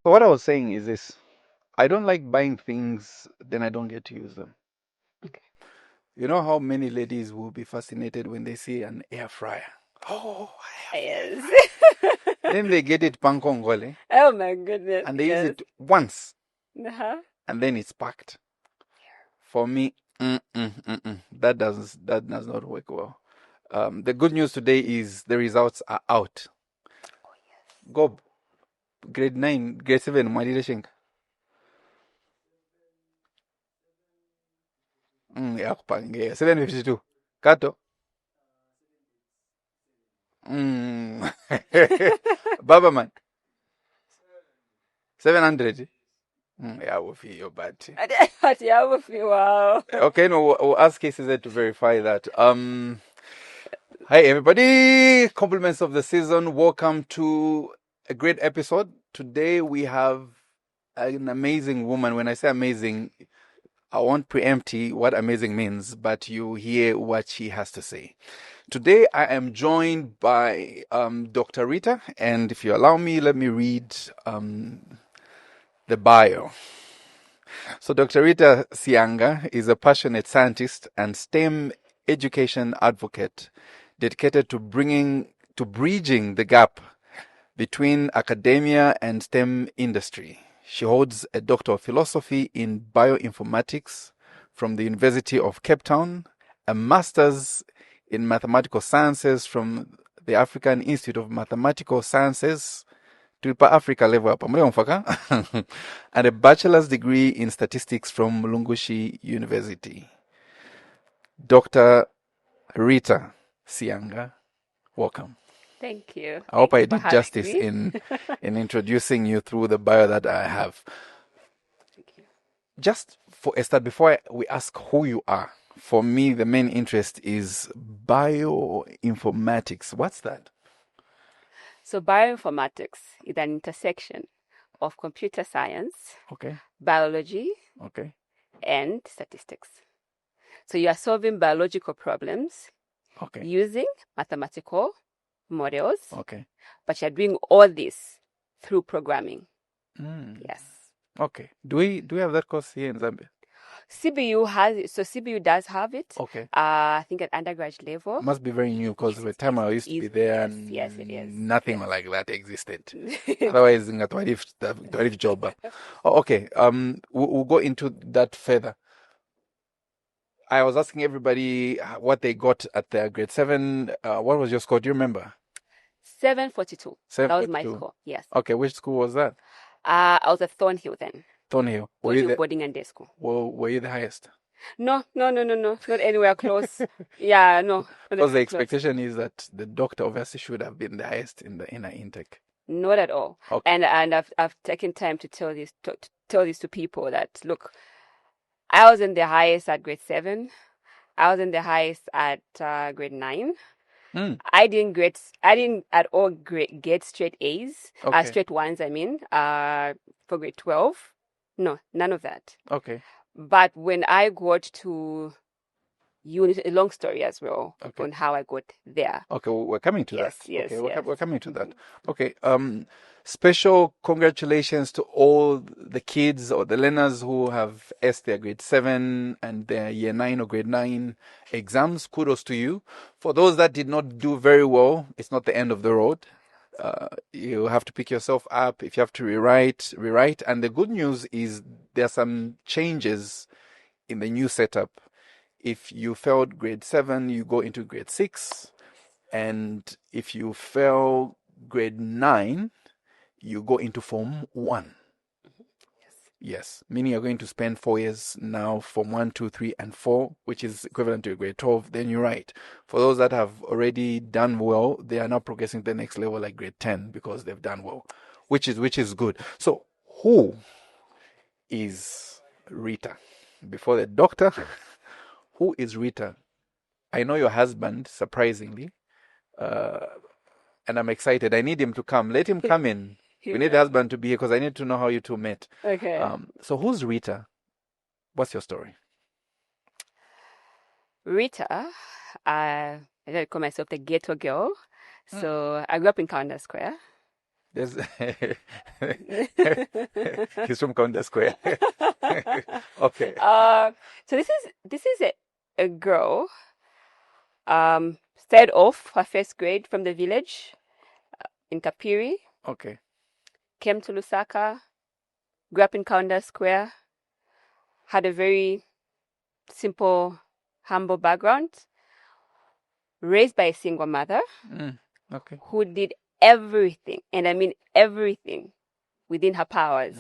So what I was saying is this. I don't like buying things, then I don't get to use them. Okay. You know how many ladies will be fascinated when they see an air fryer? Oh, I have an air Yes. fryer. Then they get it pankongole Oh my goodness. and they use Yes. it once Uh-huh. and then it's packed. For me, that does not work well. The good news today is the results are out. Oh yes. Gob, grade 9, grade 7, Mwadile Shenka. Yakupange 752. Kato. Mm. Baba man, 700. Yeah, we'll feel your bad. But yeah, with you, wow. Okay, no, we'll ask KCZ to verify that. Hi everybody, compliments of the season. Welcome to a great episode. Today we have an amazing woman. When I say amazing, I won't preempt what amazing means, but you hear what she has to say. Today I am joined by Dr. Rita, and if you allow me, let me read the bio. So Dr. Rita Sianga is a passionate scientist and STEM education advocate dedicated to bridging the gap between academia and STEM industry. She holds a Doctor of Philosophy in Bioinformatics from the University of Cape Town, a Master's in Mathematical Sciences from the African Institute of Mathematical Sciences, tulipa Africa level hapa mfaka and a bachelor's degree in statistics from Mulungushi University. Dr. Rita Sianga, welcome. Thank you. I hope Thank I you for did having justice me. in introducing you through the bio that I have. Thank you. Just for a start, before we ask who you are, for me the main interest is bioinformatics. What's that? So bioinformatics is an intersection of computer science, Okay, biology, okay, and statistics. So you are solving biological problems okay, using mathematical models, okay. but you're doing all this through programming. Mm. Yes. Okay. Do we have that course here in Zambia? CBU has it. So CBU does have it. Okay. I think at undergraduate level. Must be very new because Yes, the time I used to be there, yes, it is. nothing Yes. like that existed. Otherwise, ngatwarif job. Oh, okay. We'll go into that further. I was asking everybody what they got at their grade 7. What was your score? Do you remember? 742. That was my 742. score. Yes. Okay, which school was that? I was at Thornhill then. Thornhill. Thornhill boarding and day school. Were you the highest? No. Not anywhere close. Yeah, no. Because the Close. expectation is that the doctor obviously should have been the highest in the inner intake. Not at all. Okay. And I've taken time to tell this to people that look, I was in the highest at grade 7. I was in the highest at grade 9. Mm, I didn't at all get straight A's, okay. straight ones, I mean, for grade 12. No, none of that. Okay. But when I got to uni, a long story as well Okay. on how I got there. Okay, we're coming to that. Yes, Okay, yes. we're coming to that. Okay, special congratulations to all the kids or the learners who have S their grade 7 and their year 9 or grade 9 exams. Kudos to you. For those that did not do very well, it's not the end of the road. You have to pick yourself up. If you have to rewrite. And the good news is there are some changes in the new setup. If you failed grade 7, you go into grade 6. And if you fail grade 9, you go into Form 1. Yes, meaning you're going to spend 4 years now, Form 1, 2, 3, and 4, which is equivalent to grade 12. Then you're right. For those that have already done well, they are now progressing to the next level, like grade 10, because they've done well, which is good. So, who is Rita? Before the doctor, who is Rita? I know your husband, surprisingly, and I'm excited. I need him to come. Let him come in. We need the husband to be here because I need to know how you two met. Okay. So who's Rita? What's your story? Rita, I like to call myself the ghetto girl. So I grew up in Kaunda Square. There's he's from Counter Square. Okay. So this is a girl. Started off her first grade from the village in Kapiri. Okay. Came to Lusaka. Grew up in Counter Square. Had a very simple, humble background. Raised by a single mother Okay. who did everything, and I mean everything, within her powers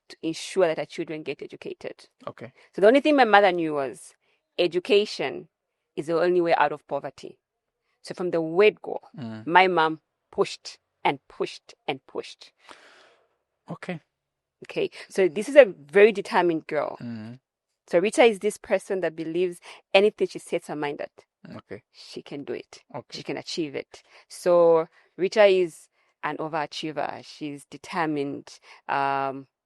to ensure that her children get educated. Okay. So the only thing my mother knew was education is the only way out of poverty. So from the word go, my mom pushed and pushed and pushed. Okay. Okay. So this is a very determined girl. Mm-hmm. So Rita is this person that believes anything she sets her mind at, Okay. she can do it. Okay. She can achieve it. So Rita is an overachiever. She's determined,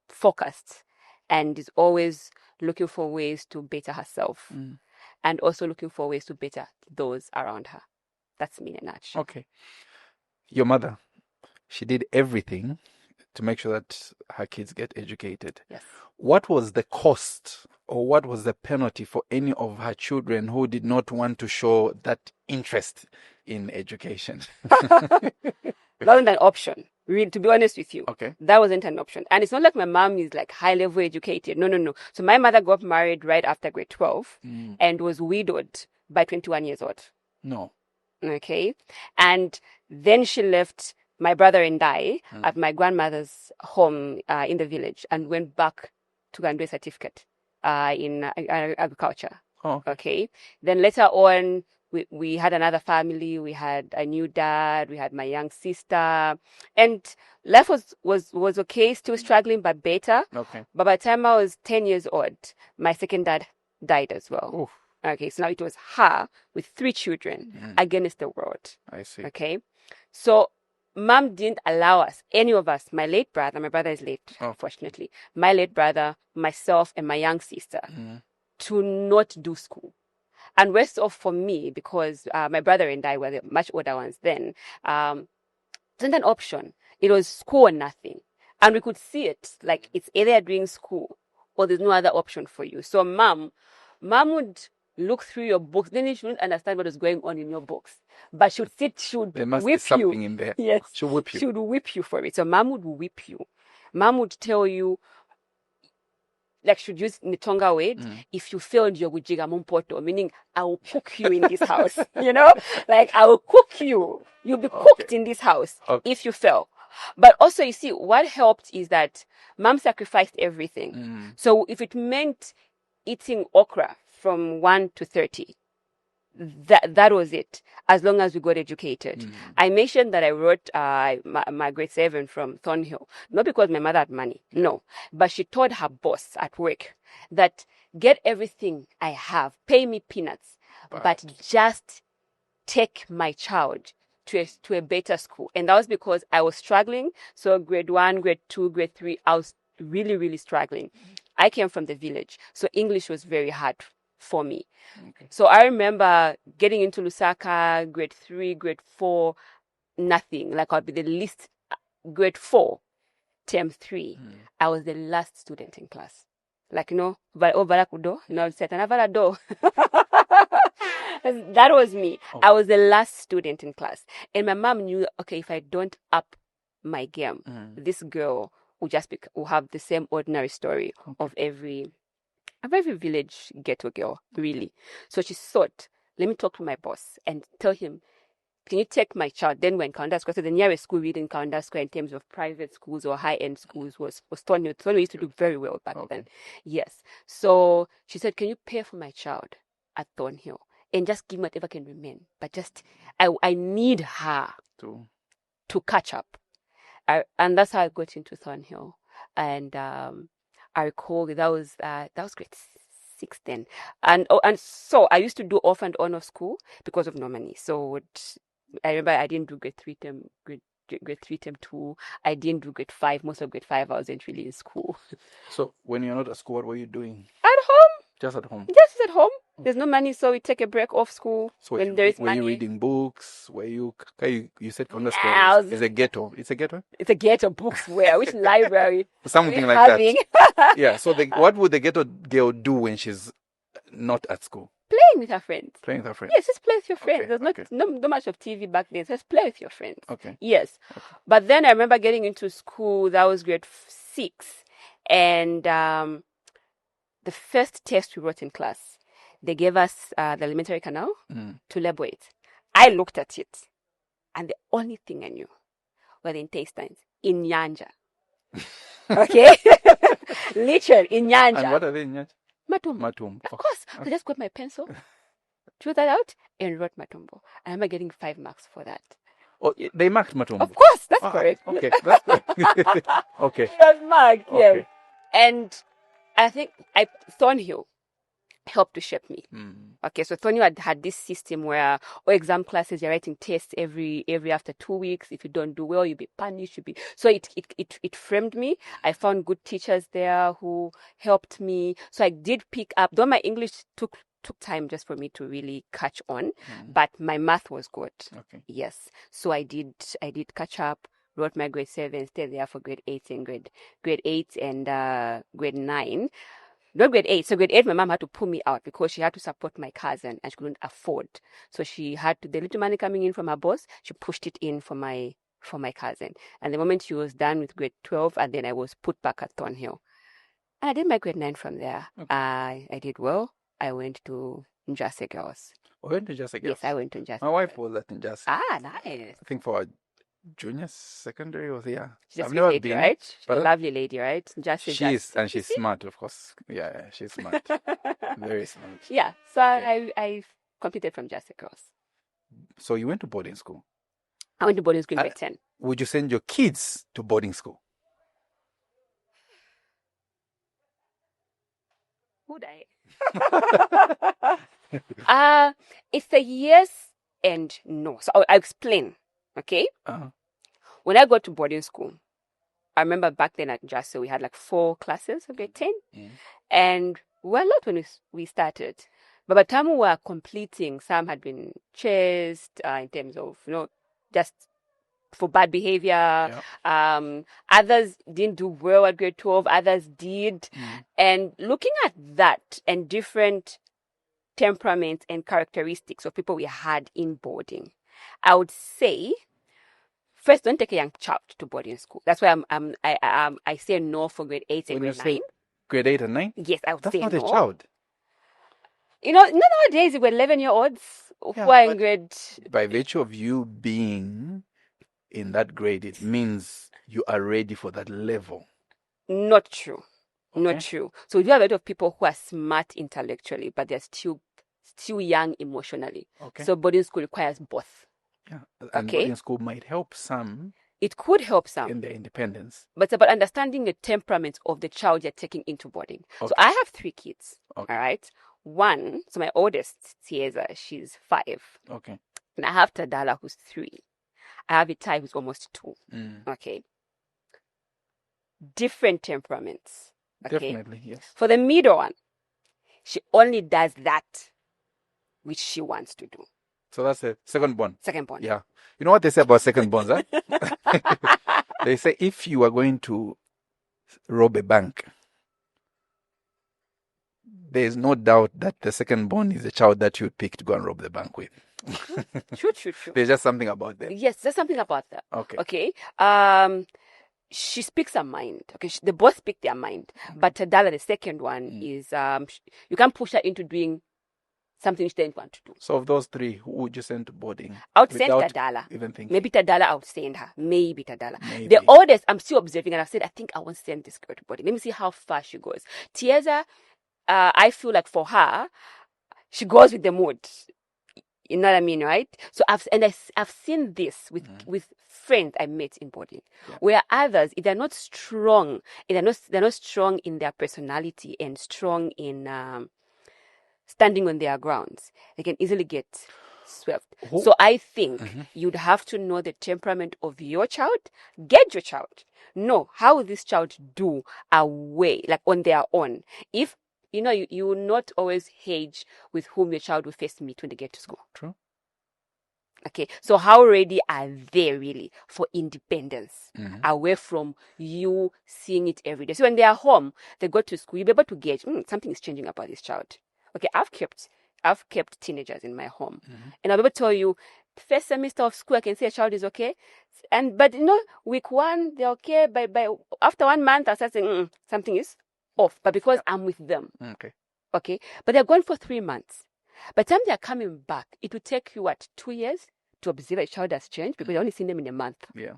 focused, and is always looking for ways to better herself and also looking for ways to better those around her. That's me in a nutshell. Okay. Your mother, she did everything to make sure that her kids get educated. Yes. What was the cost or what was the penalty for any of her children who did not want to show that interest in education? That wasn't an option. Really, to be honest with you. Okay. That wasn't an option. And it's not like my mom is like high level educated. No. So my mother got married right after grade 12 and was widowed by 21 years old. No. Okay. And then she left my brother and I at my grandmother's home in the village and went back to go and do a certificate in agriculture. Oh. Okay. Then later on, we had another family. We had a new dad. We had my young sister. And life was okay, still struggling, but better. Okay. But by the time I was 10 years old, my second dad died as well. Oof. Okay, so now it was her with 3 children against the world. I see. Okay, so mom didn't allow us, any of us, my late brother, my brother is late, fortunately, my late brother, myself, and my young sister, to not do school. And worst off for me, because my brother and I were the much older ones then, wasn't an option. It was school or nothing. And we could see it, like it's either you're doing school or there's no other option for you. So mom would look through your books. Then she wouldn't understand what was going on in your books. But she would There must whip be something you. in there. Yes. She'll whip you. She would whip you for it. So mom would whip you. Mom would tell you, like should use in the Tonga way, if you failed your wujiga mumpoto, meaning I will cook you in this house. You know? Like I will cook you. You'll be cooked in this house if you fail. But also, you see, what helped is that mom sacrificed everything. So if it meant eating okra from 1 to 30, that was it, as long as we got educated. I mentioned that I wrote my grade 7 from Thornhill, not because my mother had money, no, but she told her boss at work that get everything I have, pay me peanuts, but just take my child to a better school. And that was because I was struggling. So grade 1, grade 2, grade 3, I was really, really struggling. I came from the village, so English was very hard for me. Okay. So I remember getting into Lusaka, grade 3, grade 4, nothing. Like I'd be the least, grade 4, term 3, I was the last student in class. Like, barakudo, do. That was me. Oh. I was the last student in class. And my mom knew, okay, if I don't up my game, this girl will have the same ordinary story of every village ghetto girl, really. So she thought, let me talk to my boss and tell him, can you take my child? Then when Counter Square, so the nearest school within Counter Square in terms of private schools or high-end schools was Thornhill. Thornhill used to do very well back then. Yes. So she said, can you pay for my child at Thornhill? And just give me whatever can remain. But just, I need her to catch up. And that's how I got into Thornhill. And I recall that was grade 6 then. And so I used to do off and on of school because of no money. So I remember I didn't do grade 3 term 2. I didn't do grade 5. Most of grade 5 I wasn't really in school. So when you're not at school, what were you doing? At home. Just at home? Just at home. There's no money, so we take a break off school So when there is were money. you reading books? Were you said Congo School Nah, is a ghetto. It's a ghetto? It's a ghetto books where? Which library? Something we like having? that. Yeah. So what would the ghetto girl do when she's not at school? Playing with her friends. Playing with her friends. Yes, just play with your friends. Okay, There's okay. not much of TV back then. So just play with your friends. Okay. Yes. But then I remember getting into school. That was grade 6. And the first test we wrote in class, they gave us the alimentary canal to label it. I looked at it. And the only thing I knew were the intestines in Nyanja. Okay? Literally, in Nyanja. And what are they in Nyanja? Matumbo. Of course. So I just got my pencil, drew that out, and wrote Matumbo. I remember getting 5 marks for that. Oh, they marked Matumbo? Of course, that's correct. Okay, that's correct. Okay. It was marked, yeah. Okay. And I think Thornhill helped to shape me. Okay, so Thornhill had this system where all exam classes, you're writing tests every after 2 weeks. If you don't do well, you'll be punished. So it framed me. I found good teachers there who helped me. So I did pick up, though my English took time just for me to really catch on, but my math was good. Okay. Yes. So I did catch up, wrote my grade 7, stayed there for grade 8 and grade 8 and grade 9. Not grade 8. So grade 8, my mom had to pull me out because she had to support my cousin and she couldn't afford. So she had to, the little money coming in from her boss, she pushed it in for my cousin. And the moment she was done with grade 12, and then I was put back at Thornhill. And I did my grade 9 from there. Okay. I did well. I went to Njase Girls. Oh, you went to Njase Girls? Yes, I went to Njase. My wife was at Njase. Ah, nice. I think for junior secondary or She's I've never lady, been, right? She's a lovely lady, right? And she's smart, of course. Yeah, she's smart. Very smart. Yeah, so I competed from Just Girls. So you went to boarding school? I went to boarding school in grade 10. Would you send your kids to boarding school? Would I? It's a yes and no. So I'll explain. Okay? When I got to boarding school, I remember back then at JASO, we had like 4 classes of grade 10. And we were a lot when we started. But by the time we were completing, some had been chased in terms of, just for bad behavior. Yeah. Others didn't do well at grade 12. Others did. And looking at that and different temperaments and characteristics of people we had in boarding, I would say, first, don't take a young child to boarding school. That's why I say no for grade 8 and grade 9. Grade 8 and 9? Yes, I would say no. That's not a child. Nowadays, we were 11-year-olds who are in grade... By virtue of you being in that grade, it means you are ready for that level. Not true. Okay. Not true. So we do have a lot of people who are smart intellectually, but they're still young emotionally. Okay. So boarding school requires both. Yeah. And boarding school might help some. It could help some. In their independence. But it's about understanding the temperament of the child you're taking into boarding. Okay. So I have 3 kids. Okay. All right. One, so my oldest, Tieza, she's 5. Okay. And I have Tadala, who's 3. I have Itai, who's almost 2. Okay. Different temperaments. Okay? Definitely, yes. For the middle one, she only does that which she wants to do. So that's the second born. Second born. Yeah. You know what they say about second borns, huh? They say if you are going to rob a bank, there is no doubt that the second born is the child that you would pick to go and rob the bank with. True. There's just something about them. Yes, there's something about that. Okay. She speaks her mind. Okay, they both speak their mind. But Tadala, the second one, is you can't push her into doing something she didn't want to do. So of those 3, who would you send to boarding? I would send Tadala. Even thinking. Maybe Tadala, I would send her. Maybe Tadala. The oldest, I'm still observing, and I've said, I think I won't send this girl to boarding. Let me see how far she goes. Tieza, I feel like for her, she goes with the mood. You know what I mean, right? So I've seen this with friends I met in boarding, where others, if they're not strong, they're not strong in their personality and strong in standing on their grounds, they can easily get swept. So I think you'd have to know the temperament of your child, get your child, know how will this child do away, like on their own. If you will not always hedge with whom your child will first meet when they get to school. True. Okay, so how ready are they really for independence, Mm-hmm. away from you seeing it every day? So when they are home, they go to school, you'll be able to gauge, something is changing about this child. Okay, I've kept teenagers in my home, Mm-hmm. and I'll be able to tell you, first semester of school, I can say a child is okay, but week 1 they're okay. By after 1 month, I start saying something is off. But because I'm with them, okay, but they're gone for 3 months. By the time they are coming back, it will take you 2 years to observe a child has changed, because you only seen them in a month. Yeah.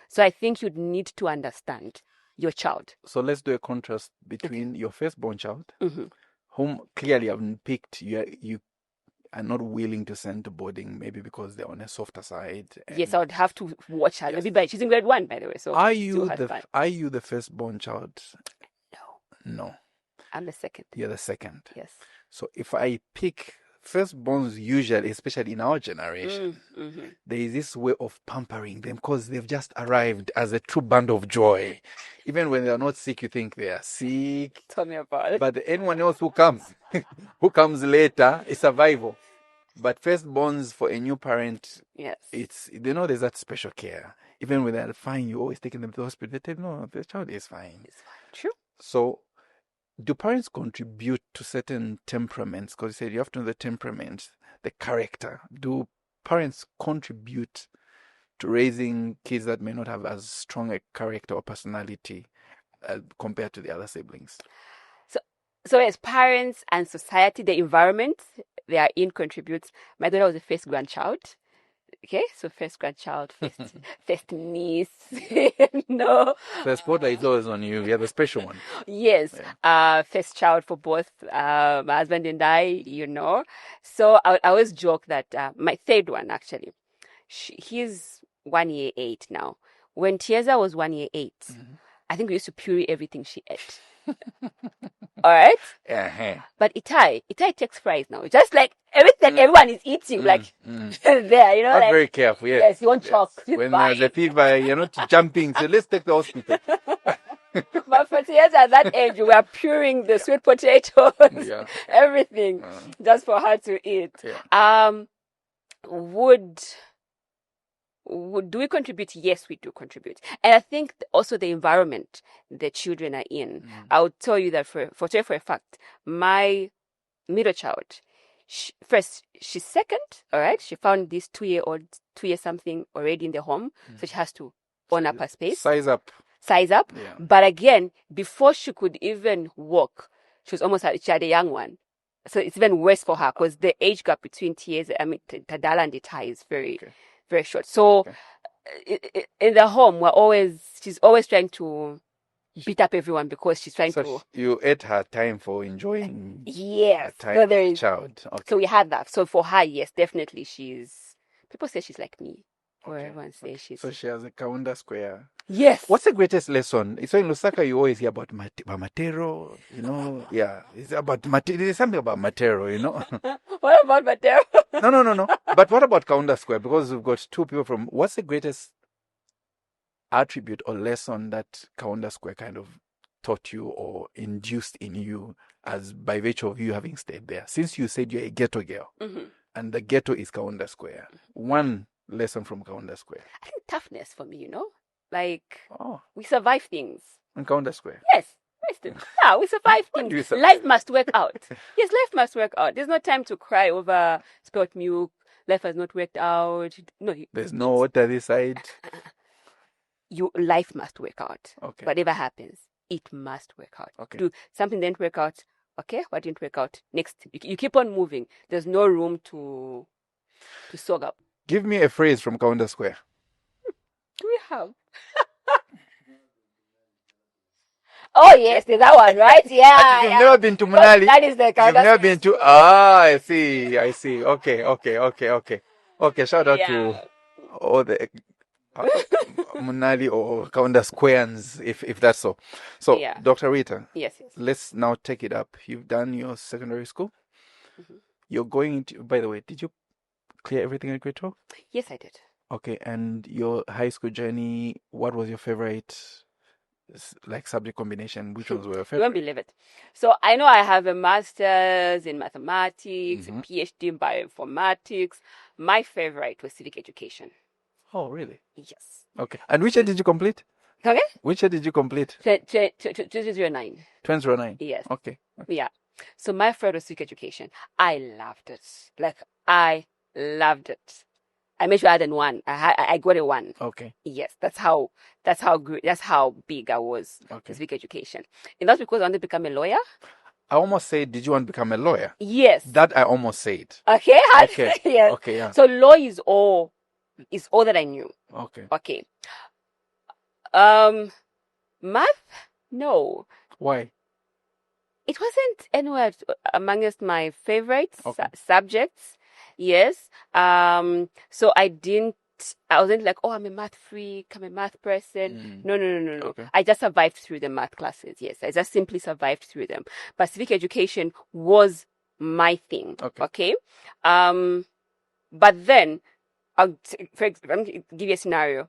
So I think you'd need to understand your child. So let's do a contrast between your firstborn child, Mm-hmm. whom clearly haven't picked. You are not willing to send to boarding, maybe because they're on a softer side. Yes, I would have to watch her. Yes. Maybe she's in grade 1, by the way. So Are still you has time. are you the firstborn child? No. I'm the second. You're the second. Yes. So if I pick firstborns, usually, especially in our generation, Mm-hmm. there is this way of pampering them because they've just arrived as a true band of joy. Even when they are not sick, you think they are sick. Tell me about it. But anyone else who comes, who comes later, is survival. But firstborns for a new parent, Yes. there's that special care. Even when they're fine, you always taking them to the hospital. They tell you, no, the child is fine. It's fine. True. So, do parents contribute to certain temperaments? Because you said you have to know the temperament, the character. Do parents contribute to raising kids that may not have as strong a character or personality compared to the other siblings? So as parents and society, the environment they are in contributes. My daughter was the first grandchild. Okay, so first grandchild, first niece. No. The spotlight is always on you. You're the special one. Yes. Yeah. First child for both my husband and I, So I always joke that my third one, actually, he's 1 year 8 now. When Tiesa was 1 year 8, I think we used to puree everything she ate. All right? Uh-huh. But Itai takes fries now. Just like everything everyone is eating, there, I'm like, very careful, yes. Yes, you want chalk. When there's a fever, you're not jumping, so let's take the hospital. But for years at that age, we were puring the sweet potatoes, everything, just for her to eat. Yeah. Do we contribute? Yes, we do contribute. And I think also the environment the children are in. I would tell you that for a fact, my middle child, she's second, all right? She found this 2-year-old, 2 year something already in the home, so she has to own up her space. Size up. Yeah. But again, before she could even walk, she had a young one. So it's even worse for her because the age gap between Tadala and Itai is very short. So in the home, she's always trying to beat up everyone because she's trying to. You ate her time for enjoying. Yes. So there is child. Okay. So we had that. So for her, yes, definitely people say she's like me. Or everyone says she's. So she has a Kaunda square. Yes. What's the greatest lesson? So in Lusaka, you always hear about Matero, Yeah, it's about there's something about Matero, What about Matero? No. But what about Kaunda Square? Because we've got two people from. What's the greatest attribute or lesson that Kaunda Square kind of taught you or induced in you as by virtue of you having stayed there? Since you said you're a ghetto girl, and the ghetto is Kaunda Square. One lesson from Kaunda Square. I think toughness for me, Like, we survive things. In Kaunda Square? Yes. Yeah, we survive things. Life must work out. Yes, life must work out. There's no time to cry over spilt milk. Life has not worked out. No. There's no water this side. Life must work out. Okay. Whatever happens, it must work out. Okay. Something didn't work out. Okay, what didn't work out? Next, you keep on moving. There's no room to soak up. Give me a phrase from Kaunda Square. Do we have? Oh yes, there's that one, right? Yeah. You've never been to Munali. That is the Kaunda. You've never been to. I see. Okay. Okay. Shout out to all the Munali or Kaunda Squares, if that's so. So, Dr. Rita. Yes. Let's now take it up. You've done your secondary school. You're going to. By the way, did you clear everything at grade 12? Yes, I did. Okay, and your high school journey, what was your favorite like subject combination, which ones were your You favorite? won't believe it. So I know I have a master's in mathematics, a Mm-hmm. PhD in bioinformatics. My favorite was civic education. Oh, really? Yes. Okay. And which year did you complete? Okay? Which year did you complete? 2009. 2009. Yes. Okay. Yeah. So my favorite was civic education. I loved it. Like, I loved it. I made sure I had a one. I got a one. Okay. Yes, that's how great, that's how big I was Okay. in civic education. And that's because I wanted to become a lawyer. I almost said, did you want to become a lawyer? Yes. That I almost said. Okay. Okay. Yes. Okay, yeah. So law is all that I knew. Okay. Okay. Math? No. Why? It wasn't anywhere amongst my favorite Okay. subjects. Yes. So I wasn't like, oh, I'm a math freak, I'm a math person. No. Okay. I just survived through the math classes. Yes. I just simply survived through them. But civic education was my thing. Okay. But then, let me give you a scenario.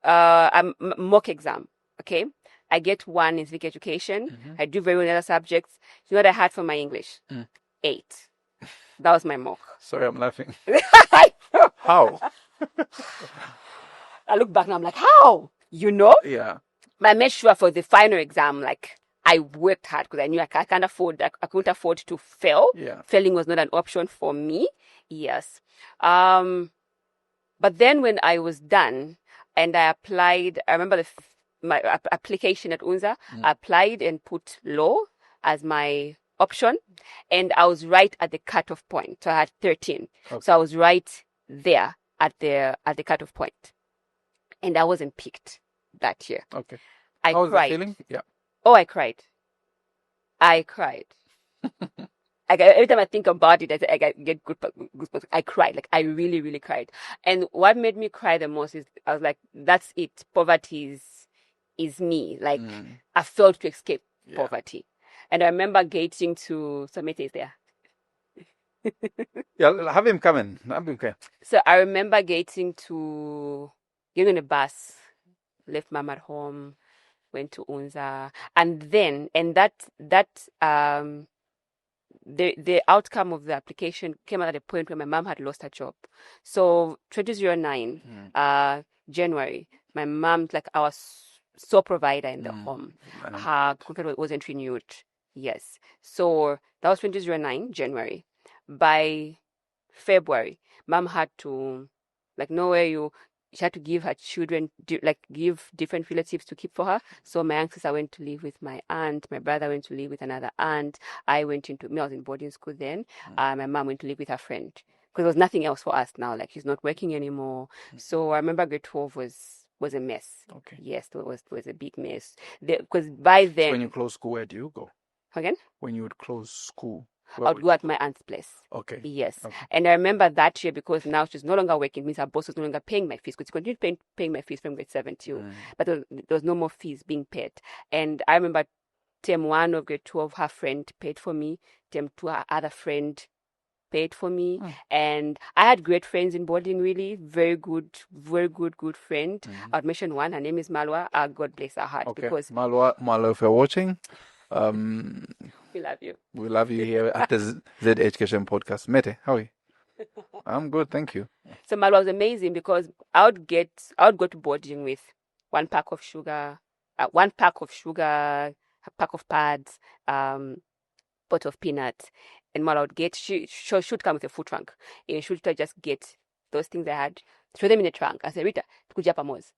Mock exam. Okay. I get 1 in civic education. Mm-hmm. I do very well in other subjects. You know what I had for my English? 8. That was my mock. Sorry, I'm laughing. I How? look back now, I'm like, how? You know? Yeah. But I made sure for the final exam, like, I worked hard because I knew I couldn't afford to fail. Yeah. Failing was not an option for me. Yes. But then when I was done and I applied, I remember my application at UNZA, I applied and put law as my option, and I was right at the cutoff point. So I had 13. Okay. So I was right there at the cutoff point, and I wasn't picked that year. Okay. I How was cried. the feeling? Yeah. Oh, I cried. Every time I think about it, I get goosebumps. I cried. Like, I really, really cried. And what made me cry the most is I was like, that's it. Poverty is me. Like, I failed to escape poverty. And I remember getting to Samete is there. Yeah, have him come in. So I remember getting on a bus, left mom at home, went to UNZA, and the outcome of the application came at a point where my mom had lost her job. So 2009, January, my mom, like our sole provider in the home, her contract wasn't renewed. Yes. So that was 2009, January. By February, mom had to, like, she had to give her children, give different relatives to keep for her. So my young sister went to live with my aunt. My brother went to live with another aunt. I was in boarding school then. My mom went to live with her friend. Because there was nothing else for us now. Like, she's not working anymore. So I remember grade 12 was a mess. Okay. Yes, it was a big mess. Because by then... So when you close school, where do you go? Again? When you would close school, I would go at my aunt's place. Okay. Yes. Okay. And I remember that year because now she's no longer working, means her boss was no longer paying my fees because she continued paying my fees from grade 7 too. But there was no more fees being paid. And I remember term 1 of grade 12, her friend paid for me. Term 2, her other friend paid for me. And I had great friends in boarding, really. Very good friend. I would mention one. Her name is Malwa. God bless her heart. Okay. Because Malwa, if you're watching, we love you. We love you here at the ZED Education Podcast. Mete, how are you? I'm good, thank you. So Malwa was amazing because I would go to boarding with 1 pack of sugar, a pack of pads, pot of peanuts, and Malwa would get, she should come with a food trunk, and she would just get those things I had, throw them in a trunk. I said, Rita, tukuja pamoja.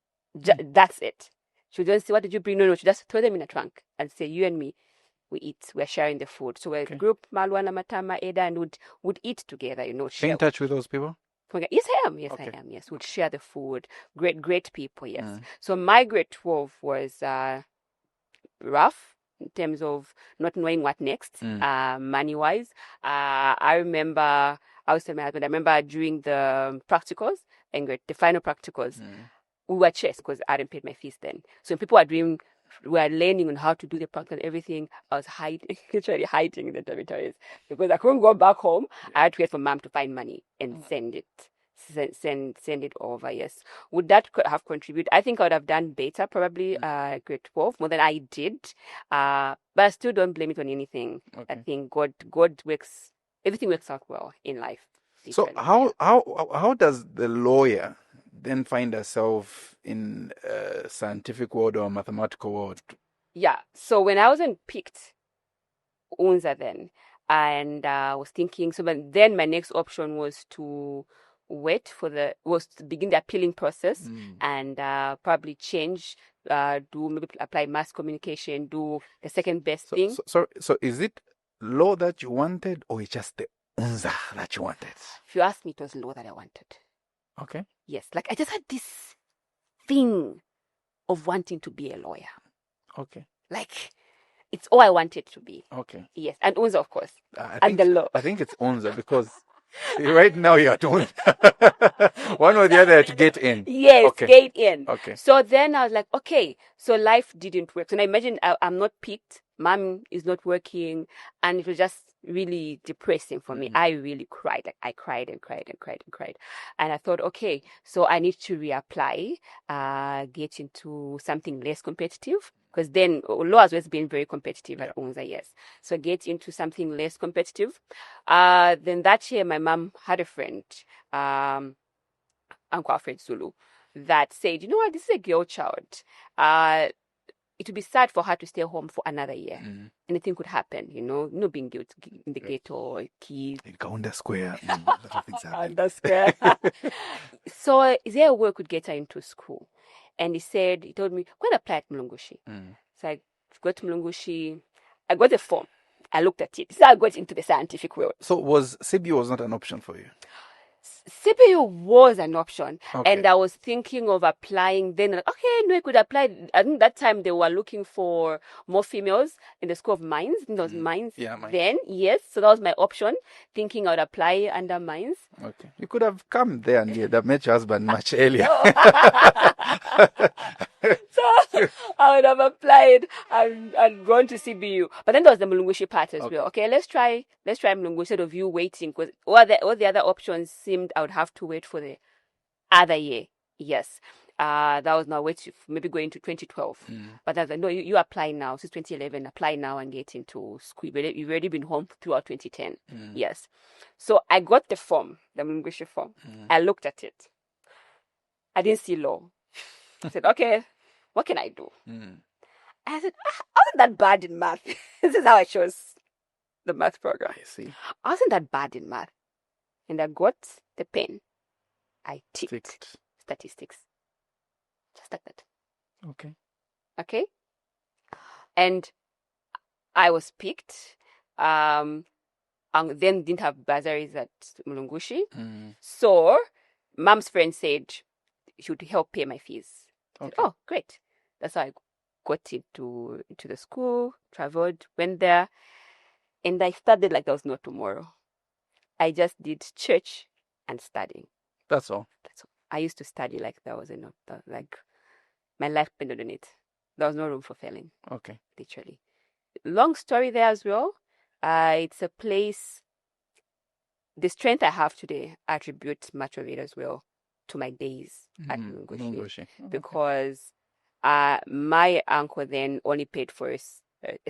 That's it. She don't say, what did you bring? No, she just throw them in a trunk and say, you and me, we eat. We're sharing the food. So we're a group, Malwa, Matama, Eda, and would eat together, Are you in touch with those people? Yes, I am. Yes, I am. Yes, would share the food. Great people. Yes. So my grade 12 was rough in terms of not knowing what next, money-wise. I remember, I was telling my husband, I remember during the practicals and the final practicals, we were chess because I hadn't paid my fees then. So when people were learning on how to do the practical and everything, I was literally hiding in the dormitories because I couldn't go back home. I had to wait for mom to find money and send send it over. Yes. Would that have contributed? I think I would have done better, probably grade 12, more than I did. But I still don't blame it on anything. I Okay. think God works, everything works out well in life. So literally. how does the lawyer then find herself in a scientific world or mathematical world? Yeah. So when I wasn't picked, Unza then, and I was thinking, so but then my next option was to was to begin the appealing process and probably change, do maybe apply mass communication, do the second best thing. So is it law that you wanted, or it's just the unza that you wanted? If you ask me, it was law that I wanted. Okay. Yes, like I just had this thing of wanting to be a lawyer. Okay. Like it's all I wanted to be. Okay. Yes, and Unza, of course, I and the law. think it's unza because right now you're doing one or the other to get in. Yes, Okay. get in. Okay. So then I was like, okay, so life didn't work. So now imagine I'm not picked, mom is not working, and it was just really depressing for me. I really cried. Like I cried and cried and cried and cried. And I thought, okay, so I need to reapply, get into something less competitive. Because then law has always been very competitive at Unza, yes. So get into something less competitive. Then that year, my mom had a friend, Uncle Alfred Zulu, that said, you know what, this is a girl child. It would be sad for her to stay home for another year. Anything could happen, being guilt in the ghetto or key. In Kaunda Square, a lot of things happen. Kaunda Square. So is there a way I could get her into school? And he told me, go and apply at Mulungushi. So I got to Mulungushi. I got the form. I looked at it. So I got into the scientific world. So CBU was not an option for you? CPU was an option, Okay. and I was thinking of applying then. Like, okay, no, I could apply. I think that time they were looking for more females in the School of Mines. I think there was Mines then. Yes, so that was my option. Thinking I would apply under Mines. Okay, you could have come there and you'd have met your husband much earlier. So I would have applied and gone to CBU. But then there was the Mulungushi part as well. Okay, let's try Mulungushi instead of you waiting, because all the other options seemed I would have to wait for the other year. Yes. That was now maybe going to 2012. But I was like, no, you apply now. Since 2011, apply now and get into school. You've already been home throughout 2010. Yes. So I got the form, the Mulungushi form. I looked at it. I didn't see law. I said, okay, what can I do? I said, I wasn't that bad in math. This is how I chose the math program. I see. I wasn't that bad in math. And I got the pen. I ticked statistics. Just like that. Okay. And I was picked. And then didn't have bursaries at Mulungushi. So mom's friend said she would help pay my fees. Okay. Oh, great. That's how I got into the school, traveled, went there, and I studied like there was no tomorrow. I just did church and studying. That's all. I used to study like there was like my life depended on it. There was no room for failing. Okay. Literally. Long story there as well. It's a place, the strength I have today, I attribute much of it as well to my days at Mulungushi. Because my uncle then only paid for a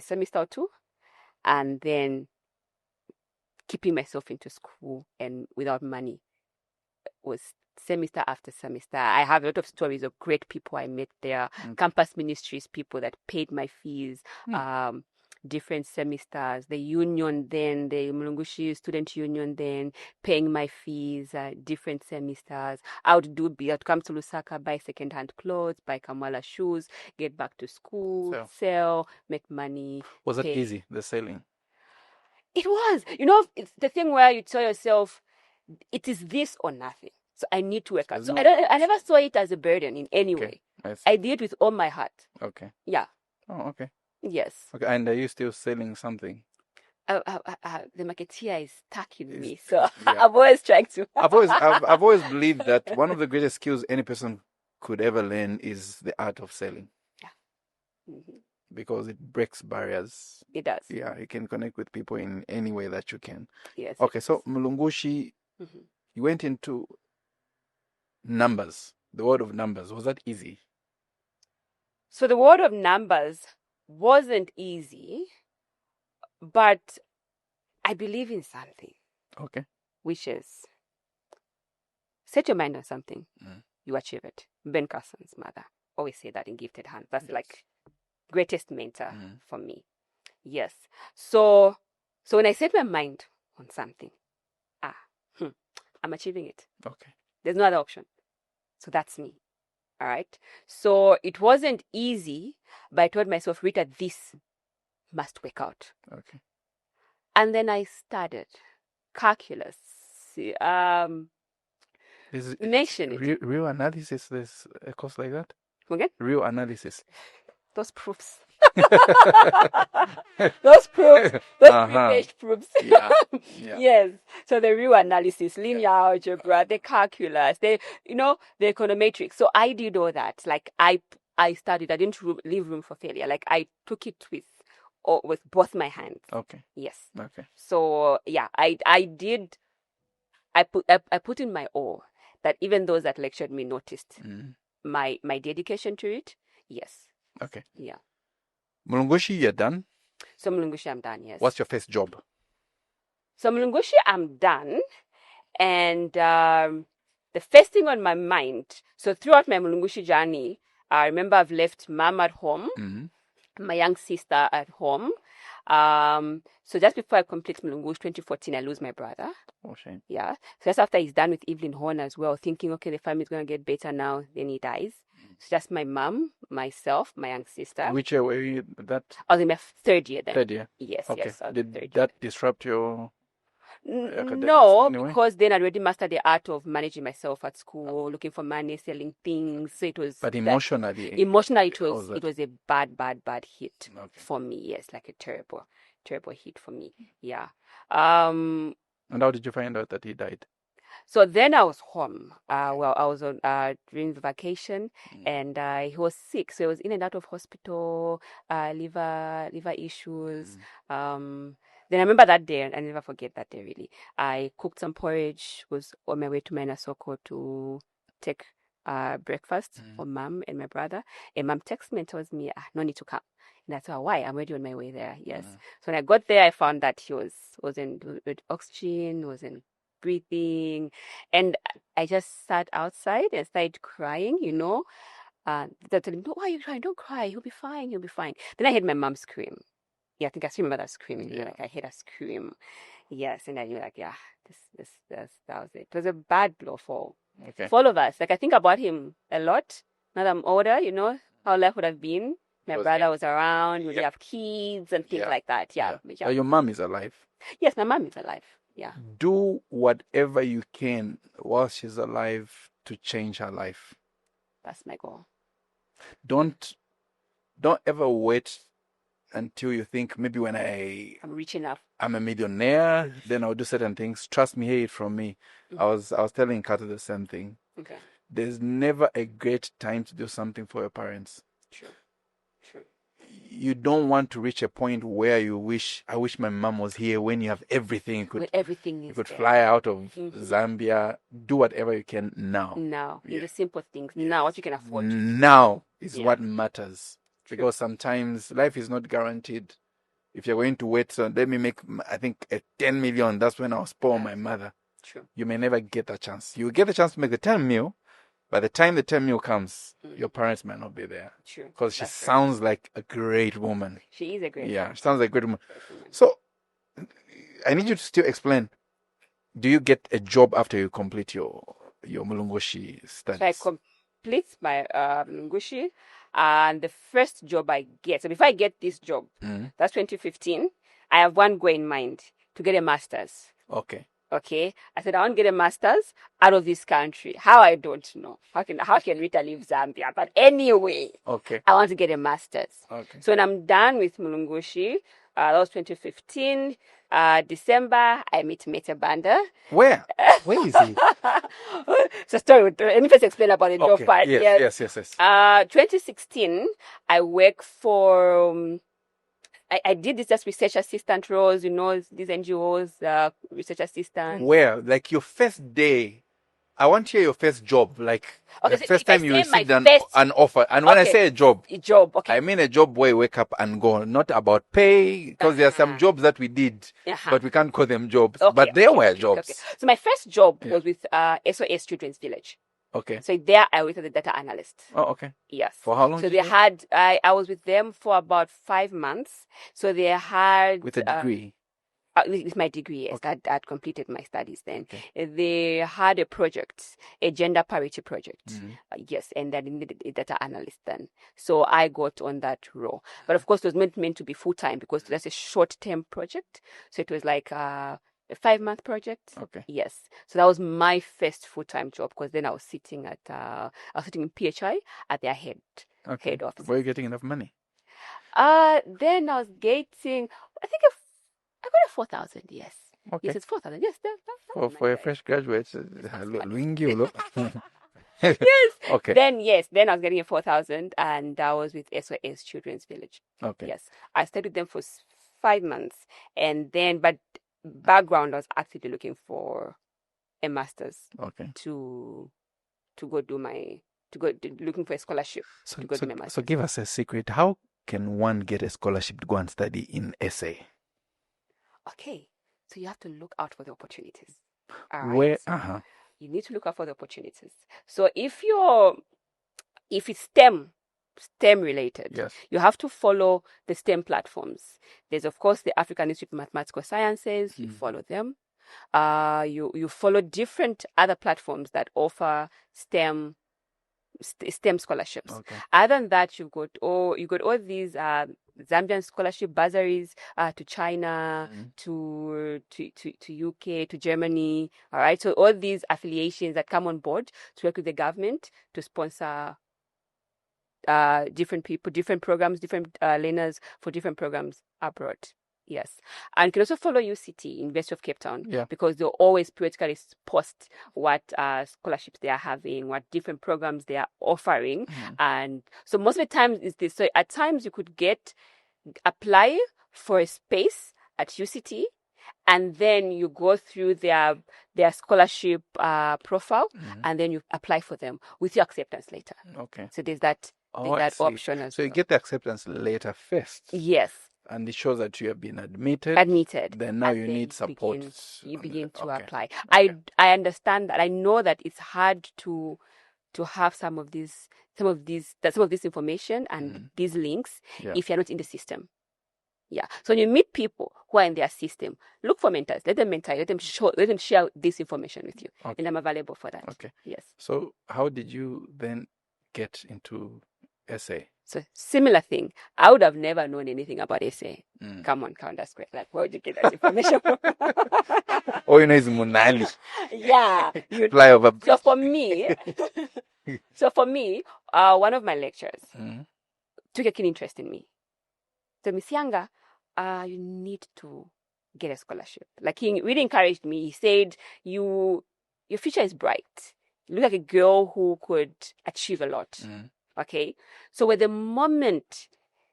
semester or two, and then keeping myself into school and without money was semester after semester. I have a lot of stories of great people I met there, campus ministries, people that paid my fees, different semesters, the union then, the Mulungushi Student Union then, paying my fees, different semesters. I'd come to Lusaka, buy second-hand clothes, buy Kamala shoes, get back to school, sell, make money. Was it easy, the selling? It was. It's the thing where you tell yourself, it is this or nothing. So I need to work out. So I never saw it as a burden in any way. I did it with all my heart. Okay. Yeah. Oh, okay. Yes. Okay, and are you still selling something? The marketeer is stuck in me, so I'm always trying to. I've always believed that one of the greatest skills any person could ever learn is the art of selling. Yeah. Because it breaks barriers. It does. Yeah, you can connect with people in any way that you can. Yes. Okay, so Mulungushi, you went into numbers, the world of numbers, was that easy? So the world of numbers wasn't easy, but I believe in something, Okay. which is set your mind on something, you achieve it. Ben Carson's mother always say that in Gifted Hands. That's like greatest mentor for me. Yes. So when I set my mind on something, I'm achieving it. Okay. There's no other option. So that's me. All right. So it wasn't easy, but I told myself, Rita, this must work out. Okay. And then I studied calculus. Mention it. Real analysis, there's a course like that? Again? Real analysis. Those proofs. those prepared proofs. Yeah. Yes. So the real analysis, linear algebra, the calculus, the econometrics. So I did all that. Like I studied. I didn't leave room for failure. Like I took it with both my hands. Okay. Yes. Okay. So yeah, I did. I put in my all. That even those that lectured me noticed my dedication to it. Yes. Okay. Yeah. Mulungushi, you're done? So Mulungushi, I'm done, yes. What's your first job? So Mulungushi, I'm done. And the first thing on my mind, so throughout my Mulungushi journey, I remember I've left mom at home, my young sister at home. So just before I complete Mulungushi 2014, I lose my brother. Oh, shame. Yeah. So just after he's done with Evelyn Horn as well, thinking, okay, the family's going to get better now, then he dies. So just my mom, myself, my young sister. Which year were you that? I was in my third year then. Third year? Yes, Okay. yes. Did that disrupt your academics No, anyway? because then I already mastered the art of managing myself at school, looking for money, selling things. So it was. But emotionally, it was a bad hit for me. Yes, like a terrible hit for me. Yeah. And how did you find out that he died? So then I was home. I was on during the vacation, and he was sick. So he was in and out of hospital, liver issues. Then I remember that day, and I never forget that day. Really, I cooked some porridge. Was on my way to Mainasoko to take breakfast for mom and my brother. And mom texts me and tells me, "No need to come." And that's why I'm already on my way there. Yes. So when I got there, I found that he was in with oxygen, was in breathing, and I just sat outside and started crying, they're telling me, no, why are you crying? Don't cry, he'll be fine. Then I heard my mom scream. Yeah, I think I still remember that screaming. Like I heard her scream. Yes, and I knew that was it. It was a bad blow for all of us. Like I think about him a lot now that I'm older, how life would have been. My brother was around, we have kids and things like that. Yeah. Your mom is alive? Yes, my mom is alive. Yeah. Do whatever you can while she's alive to change her life. That's my goal. Don't ever wait until you think maybe when I'm rich enough, I'm a millionaire, then I'll do certain things. Trust me, hear it from me. I was telling Kato the same thing. Okay. There's never a great time to do something for your parents. True. You don't want to reach a point where I wish my mom was here when you have everything. You could fly out of Zambia. Do whatever you can now. Now, the simple things. Now, what you can afford. Now is what matters. Because sometimes life is not guaranteed. If you're going to wait, so let me make, I think, 10 million. That's when I'll spoil my mother. True. You may never get that chance. You get the chance to make the 10 mil. By the time the 10 mil comes, your parents might not be there. True. Because she sounds like a great woman. She is a great woman. Yeah, she sounds like a great woman. So, I need you to still explain. Do you get a job after you complete your Mulungushi studies? So I complete my Mulungushi, and the first job I get, so before I get this job, that's 2015, I have one goal in mind, to get a master's. Okay. I said, I want to get a master's out of this country. How, I don't know. How can Rita leave Zambia? But anyway, I want to get a master's. So when I'm done with Mulungushi, that was 2015, December, I meet Mete Banda. Where is he? So story. Let me first explain about the job part. Yes. 2016, I work for... I did this as research assistant roles, these NGOs, research assistant. Where? Like your first day I want to hear your first job, like Okay, the so first if I time you say received my an first- an offer. And when I Okay. say a job, Okay. I mean a job where you wake up and go, not about pay, because there are some jobs that we did, but we can't call them jobs. But they were jobs. Okay. So my first job was with SOS Children's Village. Okay. So there I was a data analyst. Oh, okay. Yes. For how long? So did they you had I was with them for about 5 months. So they had with a degree. With my degree, yes, Okay. I'd completed my studies then. Okay. They had a project, a gender parity project. Mhm. Yes, and they needed a data analyst then. So I got on that role. But of course, it was meant to be full time because that's a short term project. So it was like a 5-month project. Okay. Yes. So that was my first full time job because then I was sitting in PHI at their head office. Were you getting enough money? Then I was getting, I think I got a 4,000, yes. Okay. Yes, it's 4,000. Yes, that's For a nice. fresh graduate, Yes. Okay. Then I was getting a 4,000, and I was with SOS Children's Village. Okay. Yes, I stayed with them for 5 months, and then, but background, I was actively looking for a master's. Okay. To go looking for a scholarship to go do my master's. So give us a secret. How can one get a scholarship to go and study in SA? Okay, so you have to look out for the opportunities. All Where? right. You need to look out for the opportunities. So if it's STEM related, Yes. you have to follow the STEM platforms. There's of course the African Institute of Mathematical Sciences. You follow them. You follow different other platforms that offer STEM scholarships. Okay. Other than that, you got all these Zambian scholarship bursaries to China, to UK, to Germany. All right, so all these affiliations that come on board to work with the government to sponsor different people, different programs, different learners for different programs abroad. Yes. And you can also follow UCT, University of Cape Town, because they'll always periodically post what scholarships they are having, what different programs they are offering. And so most of the time is this. So at times you could apply for a space at UCT, and then you go through their scholarship profile, and then you apply for them with your acceptance letter. Okay. So there's that option as well. So you get the acceptance letter first. Yes. And it shows that you have been admitted. Then now you need support. You begin to apply. Okay. I understand that. I know that it's hard to have some of this information and these links if you're not in the system. Yeah. So when you meet people who are in their system, look for mentors. Let them mentor you. Let them share this information with you. Okay. And I'm available for that. Okay. Yes. So how did you then get into SA? So similar thing. I would have never known anything about SA. Come on, count that's great. Like, where would you get that information from? Oh, you know, it's Munali. Yeah. Fly over. So for me, one of my lecturers took a keen interest in me. So Miss Sianga, you need to get a scholarship. Like, he really encouraged me. He said, your future is bright. You look like a girl who could achieve a lot. Okay, so at the moment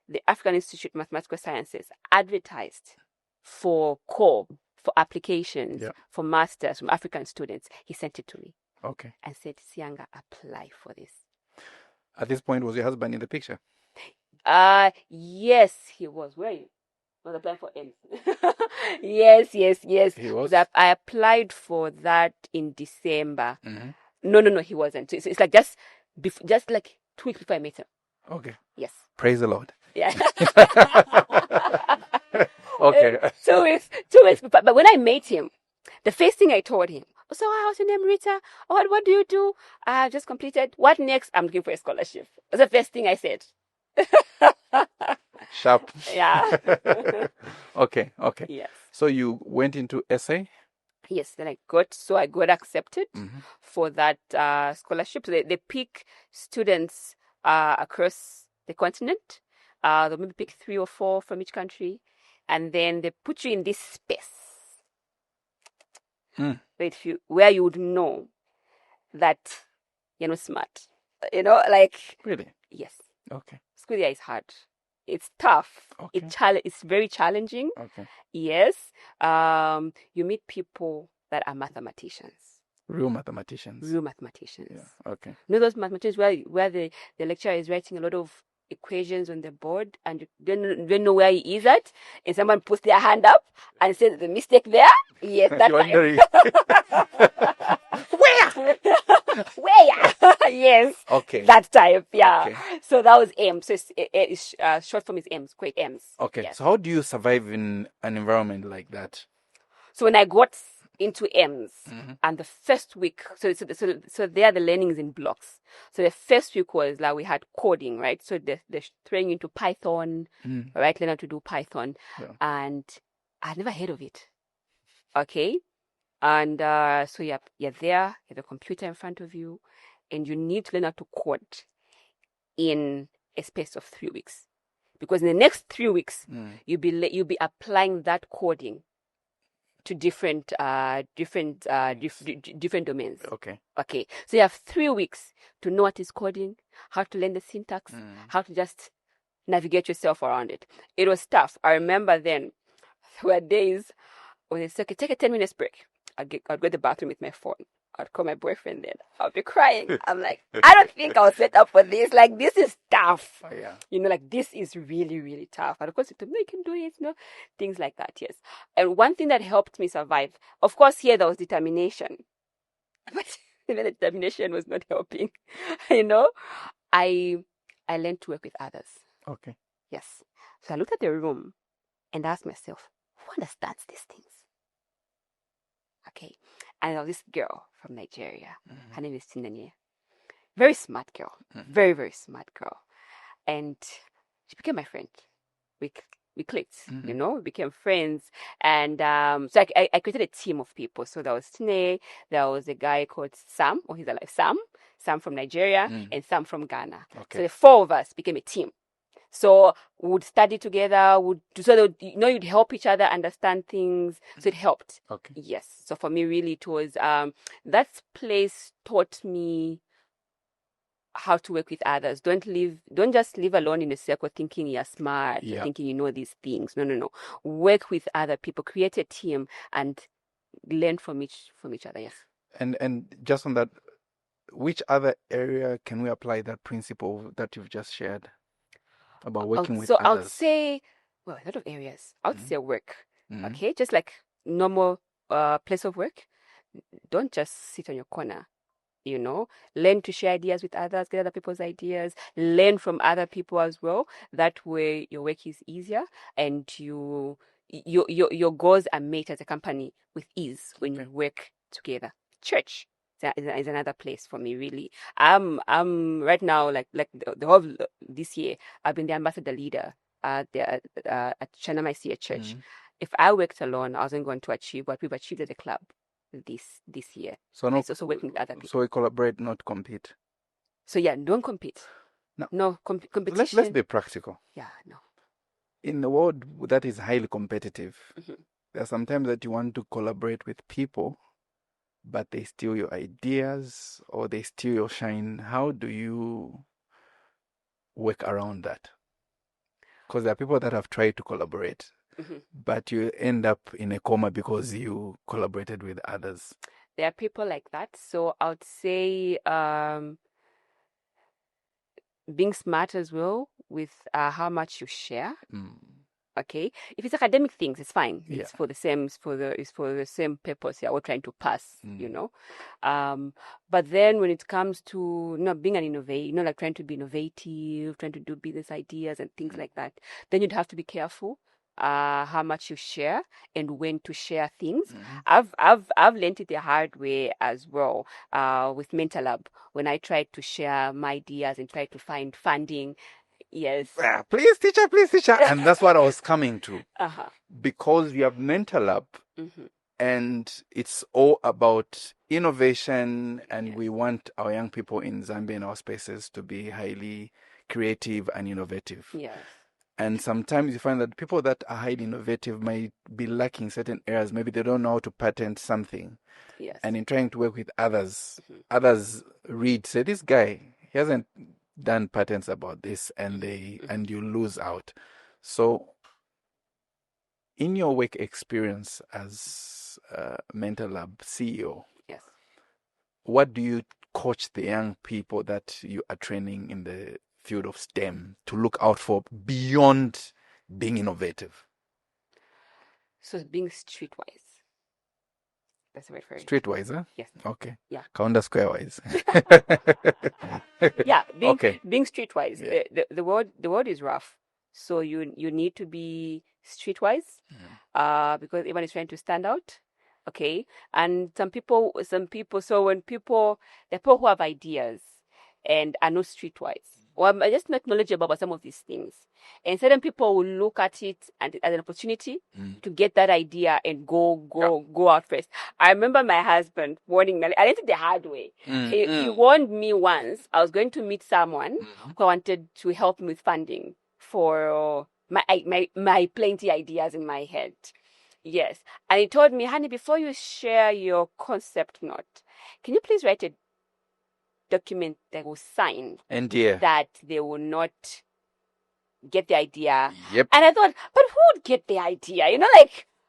the African Institute of Mathematical Sciences advertised for applications for masters from African students, he sent it to me. Okay. And said, Sianga, apply for this. At this point, was your husband in the picture? Yes, he was. Where are you? I was applying for N. Yes. He was? I applied for that in December. No, he wasn't. It's like just like 2 weeks before I met him. Okay. Yes. Praise the Lord. Yeah. Okay. 2 weeks before. But when I met him, the first thing I told him, so how's your name, Rita? What do you do? I just completed. What next? I'm looking for a scholarship. That's the first thing I said. Sharp. Yeah. Okay. Yes. So you went into SA? Yes, then I got accepted for that scholarship. So they pick students across the continent. They'll maybe pick 3 or 4 from each country, and then they put you in this space where you would know that you're not smart. You know, like, really? Yes. Okay. School year is hard. It's tough. Okay. It's very challenging. Okay. Yes. You meet people that are mathematicians. Real mathematicians. Real mathematicians. Yeah. Okay. You know those mathematicians where the lecturer is writing a lot of equations on the board and you don't know where he is at, and someone puts their hand up and says the mistake there. Yes, that's You're wondering. where? Where? Yes. Okay. That type, yeah. Okay. So that was AIMS. So it's short form is AIMS, quick AIMS. Okay. Yes. So how do you survive in an environment like that? So when I got into AIMS, Mm-hmm. and the first week, so there the learning is in blocks. So the first week was like we had coding, right? So they're throwing into Python, right? Learn how to do Python, Yeah. and I'd never heard of it. Okay, and so you're there, you have a computer in front of you, and you need to learn how to code in a space of 3 weeks, because in the next 3 weeks you'll be applying that coding to different domains. Okay. Okay. So you have 3 weeks to know what is coding, how to learn the syntax, how to just navigate yourself around it. It was tough. I remember then there were days when it's okay, take a 10 minutes break. I'd go to the bathroom with my phone. I'd call my boyfriend then. I'll be crying. I'm like, I don't think I was set up for this. Like, this is tough. Oh, yeah. You know, like, this is really, really tough. And of course, you can do it, you know, things like that, yes. And one thing that helped me survive, of course, here there was determination. But even the determination was not helping. You know, I learned to work with others. Okay. Yes. So I looked at the room and asked myself, who understands these things? Okay. And there was this girl from Nigeria. Her name is Tinanye. Very smart girl. Very, very smart girl. And she became my friend. We clicked, you know, we became friends. And so I created a team of people. So there was Tine, there was a guy called Sam, or he's alive, Sam from Nigeria, and Sam from Ghana. Okay. So the 4 of us became a team. So we would study together, so that, you know, you'd help each other understand things. So it helped. Okay. Yes. So for me, really, it was that place taught me how to work with others. Don't just live alone in a circle thinking you're smart, thinking you know these things. No. Work with other people, create a team, and learn from each other. Yes. And just on that, which other area can we apply that principle that you've just shared about working with others? I would say, well, a lot of areas. I would say work. Okay, just like normal place of work. Don't just sit on your corner. You know, learn to share ideas with others, get other people's ideas, learn from other people as well. That way your work is easier and your goals are met as a company with ease when you work together. Church is another place for me, really. I'm right now, like the whole this year, I've been the ambassador leader at China Mysia Church. If I worked alone, I wasn't going to achieve what we've achieved as a club this year. So it's also working with other people. So we collaborate, not compete. So yeah, don't compete. No competition. Let's be practical. Yeah, no. In a world that is highly competitive, there are sometimes that you want to collaborate with people, but they steal your ideas or they steal your shine. How do you work around that? Because there are people that have tried to collaborate, but you end up in a coma because you collaborated with others. There are people like that. So I would say being smart as well with how much you share. Okay, if it's academic things, it's fine. Yeah. It's for the same purpose. Yeah, we're trying to pass. You know, but then when it comes to being an innovator, like trying to be innovative, trying to do business ideas and things like that, then you'd have to be careful how much you share and when to share things. I've learned it the hard way as well with MentorLab when I tried to share my ideas and tried to find funding. Yes. Please, teacher. And that's what I was coming to. Because we have MentorLab and it's all about innovation, and we want our young people in Zambia and our spaces to be highly creative and innovative. Yes. And sometimes you find that people that are highly innovative might be lacking certain areas. Maybe they don't know how to patent something. Yes. And in trying to work with others, others say, this guy, he hasn't done patents about this, and and you lose out. So in your work experience as MentorLab CEO, yes, what do you coach the young people that you are training in the field of STEM to look out for beyond being innovative? So being streetwise. That's the right phrase. Streetwise, huh? Yes. Okay. Yeah. Counter square-wise. Yeah, being streetwise. Yeah. The word is rough. So you need to be streetwise, because everyone is trying to stand out. Okay. And some people, so when there are people who have ideas and are not streetwise, or are just not knowledgeable about some of these things. And certain people will look at it as an opportunity to get that idea and go out first. I remember my husband warning me. I learned it the hard way. He warned me once. I was going to meet someone who wanted to help me with funding for my plenty ideas in my head. Yes. And he told me, honey, before you share your concept note, can you please write a document that will sign NDA. that they will not get the idea. Yep. And I thought, but who would get the idea?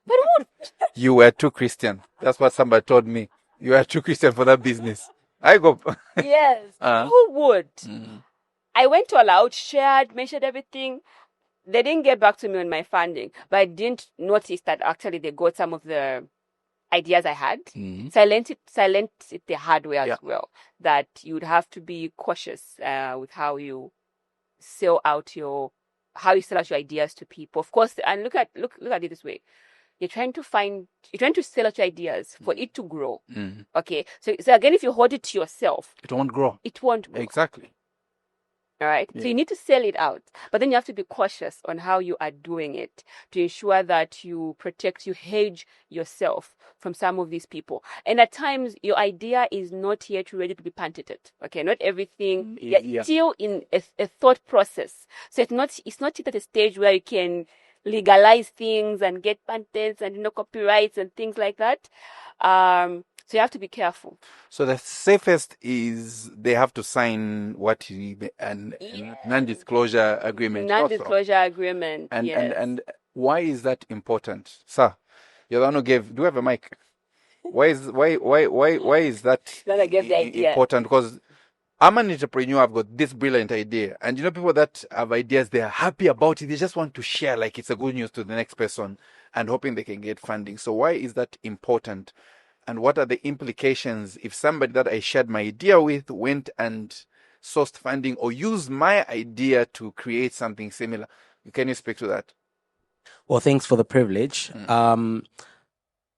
But who would? You were too Christian. That's what somebody told me. You are too Christian for that business. I go. Yes. Who would? I went all out, shared, mentioned everything. They didn't get back to me on my funding, but I didn't notice that actually they got some of the ideas I had. So I learned it the hard way as well, that you would have to be cautious with how you sell out your ideas to people. Of course, and look at it this way. You're trying to sell out your ideas for it to grow. Okay. So again, if you hold it to yourself, it won't grow. It won't grow. Exactly. All right. Yeah. So you need to sell it out, but then you have to be cautious on how you are doing it to ensure that you hedge yourself from some of these people. And at times, your idea is not yet ready to be patented. Okay. Not everything. You're still in a thought process. So it's not yet at a stage where you can legalize things and get patents and copyrights and things like that. So you have to be careful. So the safest is they have to sign non-disclosure agreement. Non-disclosure agreement. And why is that important, sir? You're the one who gave. Do you have a mic? Why is that important? Because I'm an entrepreneur. I've got this brilliant idea, and people that have ideas, they are happy about it. They just want to share, like it's a good news to the next person, and hoping they can get funding. So why is that important? And what are the implications if somebody that I shared my idea with went and sourced funding or used my idea to create something similar? Can you speak to that? Well, thanks for the privilege.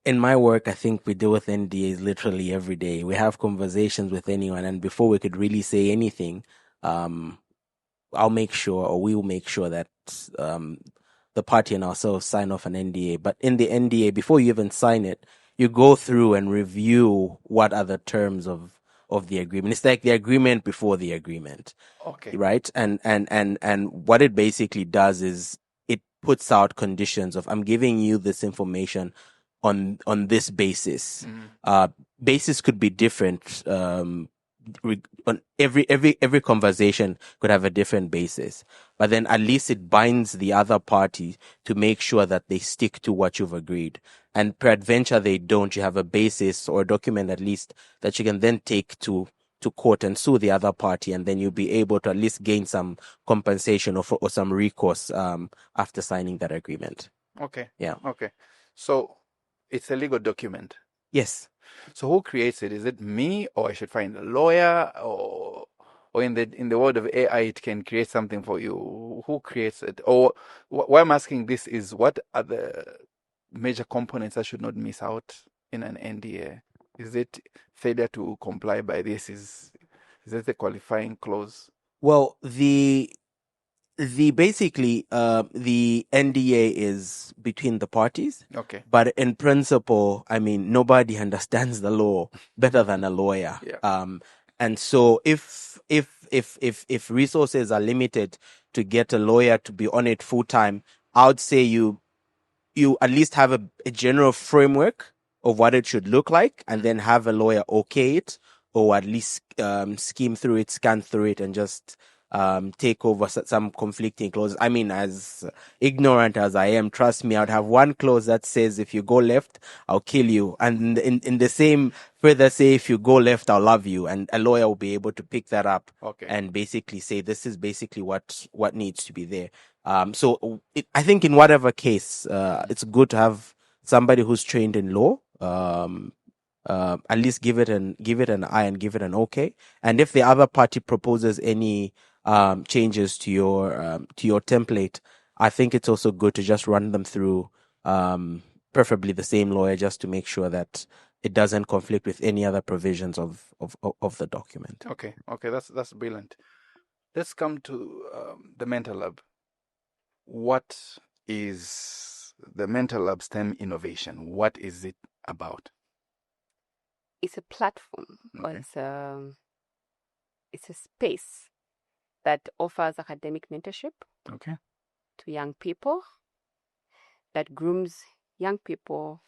In my work, I think we deal with NDAs literally every day. We have conversations with anyone, and before we could really say anything, we'll make sure that the party and ourselves sign off an NDA. But in the NDA, before you even sign it, you go through and review what are the terms of the agreement. It's like the agreement before the agreement. Okay. Right? And what it basically does is it puts out conditions of, I'm giving you this information on this basis. Basis could be different. On every conversation could have a different basis, but then at least it binds the other party to make sure that they stick to what you've agreed. And peradventure they don't, you have a basis or a document at least that you can then take to court and sue the other party, and then you'll be able to at least gain some compensation or some recourse after signing that agreement. Okay. Yeah. Okay. So it's a legal document. Yes. So who creates it? Is it me, or I should find a lawyer, or in the world of AI, it can create something for you? Who creates it? Or why I'm asking this is, what are the major components I should not miss out in an NDA? Is it failure to comply by this? Is it a qualifying clause? Well, the NDA is between the parties. Okay. But in principle, I mean, nobody understands the law better than a lawyer. Yeah. And so if resources are limited to get a lawyer to be on it full time, I would say you at least have a general framework of what it should look like, and then have a lawyer okay it, or at least skim through it, scan through it, and just take over some conflicting clauses. I mean, as ignorant as I am, trust me, I'd have one clause that says, if you go left, I'll kill you. And in the same further say, if you go left, I'll love you. And a lawyer will be able to pick that up Okay. and basically say, this is basically what needs to be there. I think in whatever case, it's good to have somebody who's trained in law, at least give it an eye and give it an okay. And if the other party proposes any changes to your template, I think it's also good to just run them through, preferably the same lawyer, just to make sure that it doesn't conflict with any other provisions of the document. Okay, that's brilliant. Let's come to the MentorLab. What is the MentorLab STEM innovation? What is it about? It's a platform, or Okay. it's a space that offers academic mentorship Okay. to young people, that grooms young people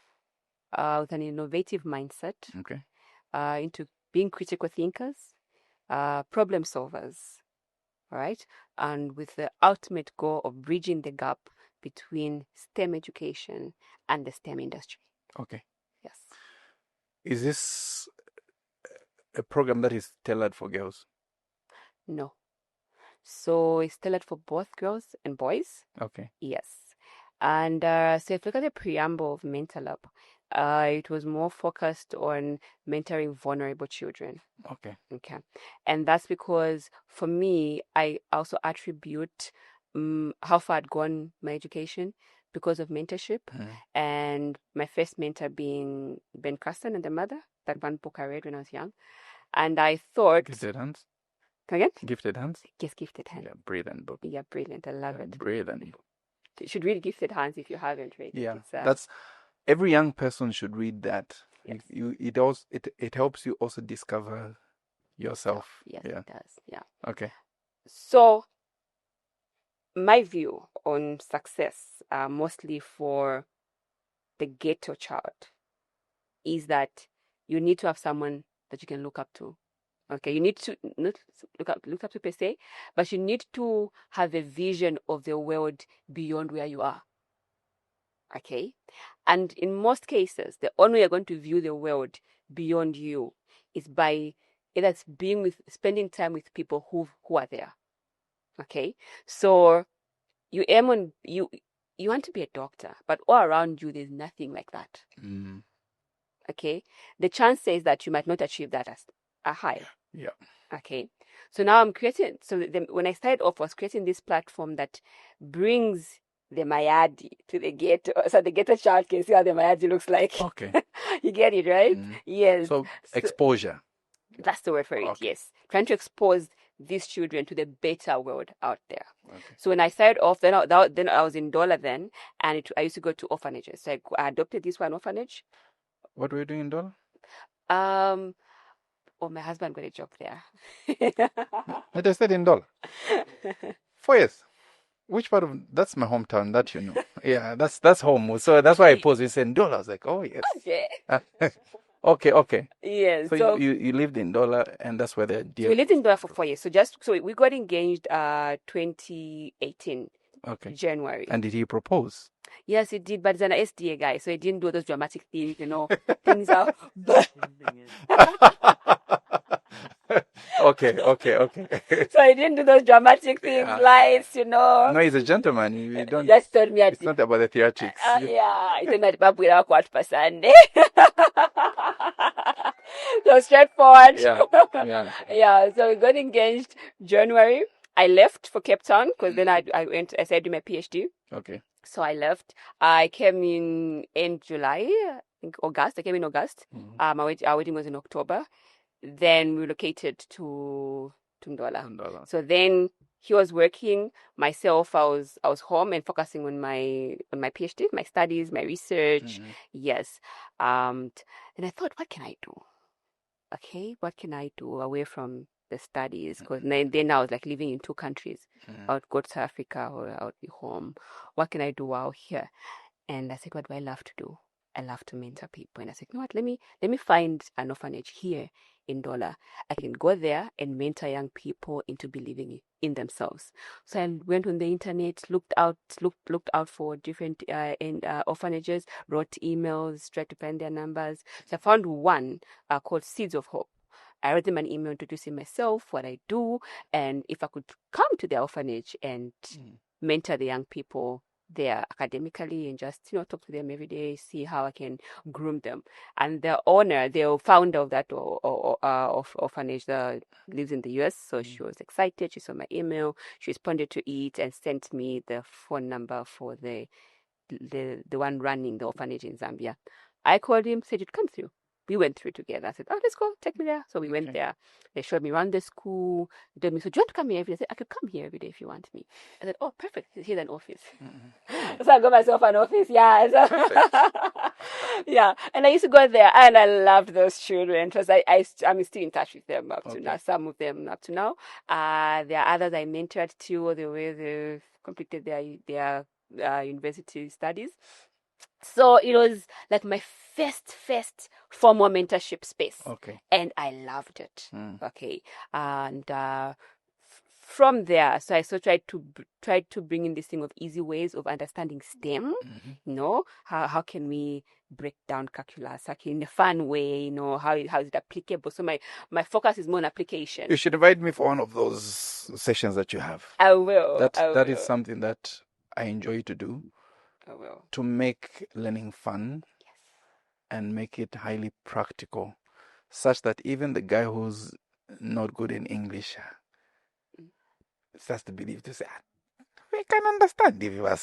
with an innovative mindset Okay. into being critical thinkers, problem solvers, all right? And with the ultimate goal of bridging the gap between STEM education and the STEM industry. Okay. Yes. Is this a program that is tailored for girls? No. So it's tailored for both girls and boys. Okay. Yes. And so if you look at the preamble of MentorLab, it was more focused on mentoring vulnerable children. Okay. Okay. And that's because for me, I also attribute how far I'd gone my education because of mentorship. And my first mentor being Ben Carson and the Mother, that one book I read when I was young. And I thought... Gifted Hands? Come again? Gifted Hands? Yes, Gifted Hands. Yeah, brilliant book. Yeah, brilliant. I love it. Brilliant book. You should read Gifted Hands if you haven't read it. Yeah, It's, that's every young person should read that. Yes. It helps you also discover yourself. Yes, Yeah. it does. Yeah. Okay. So my view on success, mostly for the ghetto child, is that you need to have someone that you can look up to. Okay, you need to not look up to per se, but you need to have a vision of the world beyond where you are. Okay, and in most cases, the only way you're going to view the world beyond you is by either spending time with people who are there. Okay, so you aim on you want to be a doctor, but all around you there's nothing like that. Okay, the chances that you might not achieve that are high. Yeah. Okay, so now I'm creating. So when I started off, I was creating this platform that brings the Mayadi to the ghetto, so the ghetto child can see how the Mayadi looks like. Okay. You get it, right? Yes. So exposure. That's the word for it. Okay. Yes, trying to expose these children to the better world out there. Okay. So when I started off, then I was in Dola then, and I used to go to orphanages. So I adopted this one orphanage. What were you doing in Dola? Oh, my husband got a job there. I just said in Dola. 4 years. Which part of that's my hometown? That you know. Yeah, that's home. So that's why I paused. You said Dola. I was like, oh yes. Yeah. Okay. Yes. So you lived in Dola, and that's where the deal. So we lived in Dola for 4 years. So we got engaged 2018. Okay. January. And did he propose? Yes, he did, but he's an SDA guy, so he didn't do those dramatic things, things out. Okay. So he didn't do those dramatic things, lights, No, he's a gentleman. You don't. Just told me it's not about the theatrics. Yeah, it's not about without what per Sunday. So straightforward. Yeah. Yeah. So we got engaged January. I left for Cape Town because then I started doing my PhD. Okay. So I left. I came in July, I think August. I came in August. Our wedding was in October. Then we relocated to Ndola. So then he was working. Myself, I was home and focusing on my PhD, my studies, my research. Yes. And I thought, what can I do? Okay, what can I do away from the studies? Because then I was like living in 2 countries. I would go to South Africa or I would be home. What can I do while here? And I said, what do I love to do? I love to mentor people. And I said, you know what? Let me find an orphanage here in Ndola. I can go there and mentor young people into believing in themselves. So I went on the internet, looked out for different orphanages, wrote emails, tried to find their numbers. So I found one called Seeds of Hope. I wrote them an email introducing myself, what I do, and if I could come to the orphanage and mentor the young people there academically and just talk to them every day, see how I can groom them. And the owner, the founder of that orphanage, lives in the US, so she was excited. She saw my email, she responded to it, and sent me the phone number for the one running the orphanage in Zambia. I called him, said you'd come through. We went through together. I said, let's go, take me there. So we went there. They showed me around the school. They told me, so do you want to come here every day? I said, I could come here every day if you want me. I said, oh, perfect. Here's an office. So I got myself an office. Yeah. So yeah. And I used to go there and I loved those children because I'm still in touch with them up to now. Some of them up to now. There are others I mentored too, the way they've completed their university studies. So it was like my first formal mentorship space. Okay. And I loved it. Okay. And from there, so I tried to bring in this thing of easy ways of understanding STEM. How can we break down calculus in a fun way? How is it applicable? So my focus is more on application. You should invite me for one of those sessions that you have. I will. That is something that I enjoy to do. I will. To make learning fun and make it highly practical, such that even the guy who's not good in English starts to believe, to say, we can understand if you are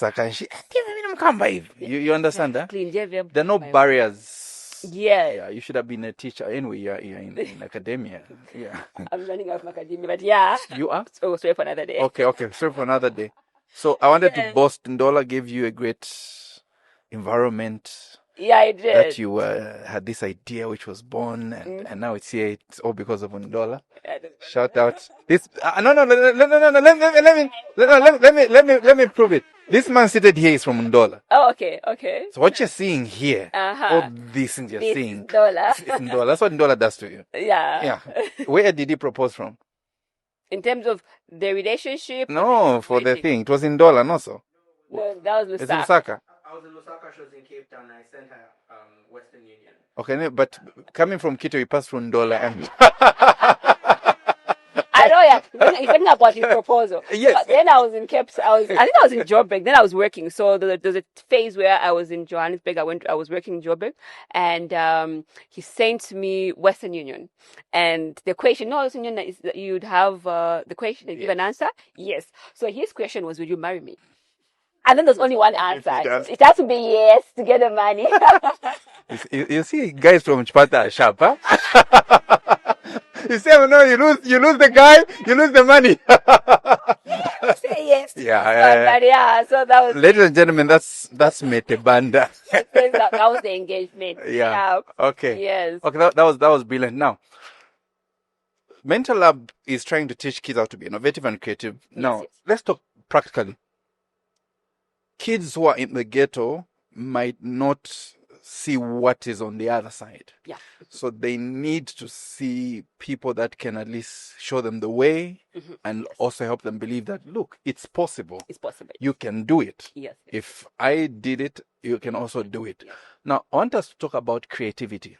you understand that? There are no barriers. Yeah, you should have been a teacher. Anyway, you're in academia. Yeah. I'm running out of academia, but yeah. You are? Oh, sorry for another day. Okay, sorry for another day. So I wanted to boast. Ndola gave you a great environment. Yeah, I did. That you had this idea which was born, and now it's here. It's all because of Ndola. Shout out! This no. Let me prove it. This man seated here is from Ndola. Oh, okay. So what you're seeing here, all these things you're seeing, Ndola. It's Ndola. That's what Ndola does to you. Yeah. Where did he propose from? In terms of the relationship? No, for the thing. It was in Ndola, not so. No, that was Lusaka. It's in Lusaka. I was in Lusaka, she was in Cape Town, and I sent her Western Union. Okay, but coming from Quito, we passed through Ndola and... I know, yeah. You're talking about his proposal. Yes. But then I was in Cape Town. I think I was in Joburg. Then I was working. So there's a phase where I was in Johannesburg. I was working in Joburg. And he sent me Western Union. And the question, Western Union is that you'd have the question, give an answer. Yes. So his question was, would you marry me? And then there's only one answer. It has to be yes to get the money. You see, guys from Chipata are sharp, huh? You say, oh, no, you lose the guy, you lose the money. Say yes. Yeah. So that was. Ladies and gentlemen, that's Metebanda. That was the engagement. Yeah. Okay. Yes. Okay, that was brilliant. Now, MentorLab is trying to teach kids how to be innovative and creative. Now, let's talk practically. Kids who are in the ghetto might not see what is on the other side. Yeah. So they need to see people that can at least show them the way and also help them believe that, look, it's possible. It's possible. You can do it. Yes. If I did it, you can also do it. Yes. Now, I want us to talk about creativity.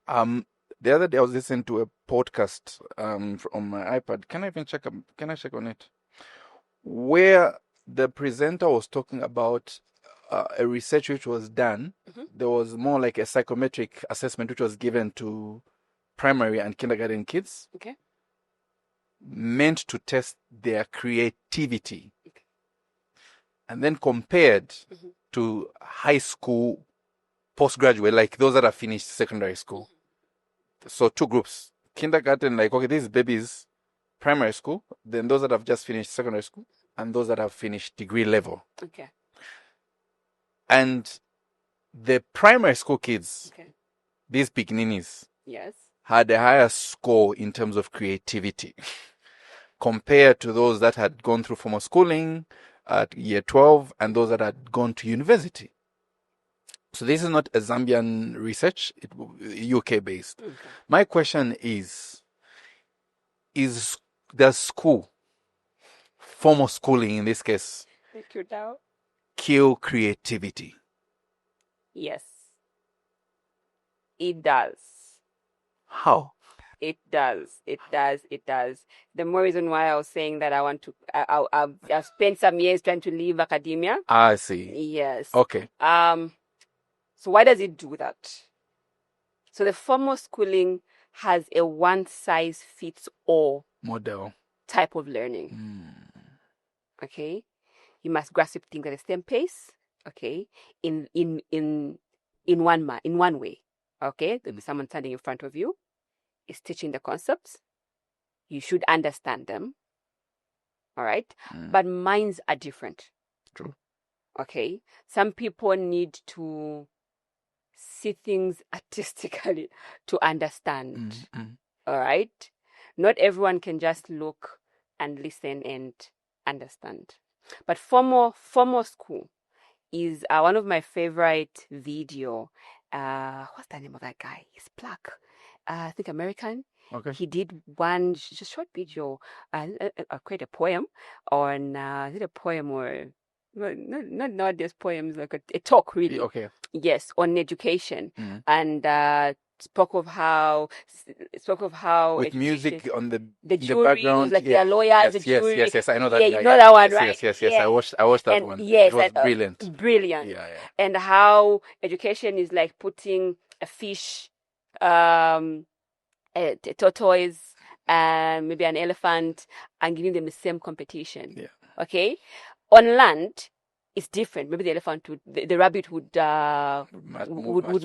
The other day I was listening to a podcast on my iPad. Can I check on it? Where the presenter was talking about a research which was done. There was more like a psychometric assessment which was given to primary and kindergarten kids. Okay. Meant to test their creativity. Okay. And then compared to high school postgraduate, like those that have finished secondary school. So two groups. Kindergarten, like, okay, these babies, primary school. Then those that have just finished secondary school. And those that have finished degree level. Okay. And the primary school kids, these beginnies, had a higher score in terms of creativity compared to those that had gone through formal schooling at year 12 and those that had gone to university. So this is not a Zambian research, UK based. My question is does school, formal schooling in this case, kill creativity? Yes, it does. How? It does. It does. It does. The more reason why I was saying that I've spent some years trying to leave academia. I see. Yes. Okay. So why does it do that? So the formal schooling has a one-size-fits-all Model type of learning. Okay, you must grasp things at the same pace. Okay, in one way. Okay, there'll be someone standing in front of you, is teaching the concepts. You should understand them. All right, but minds are different. True. Okay, some people need to see things artistically to understand. All right, not everyone can just look and listen and understand. But formal school is one of my favorite video. What's the name of that guy? He's black. I think American. Okay. He did one just short video. Create a poem on. Is it a poem or? Not just poems, like a talk, really. Okay. Yes, on education, and spoke of how with music on the jury, background, like their lawyers, the jury. Yes, I know that. Yeah, guy. You know that one, right? Yes. I watched that one. Yes, it was brilliant. Brilliant. Yeah. And how education is like putting a fish, a tortoise, and maybe an elephant, and giving them the same competition. Yeah. Okay. On land, it's different. Maybe the elephant the rabbit would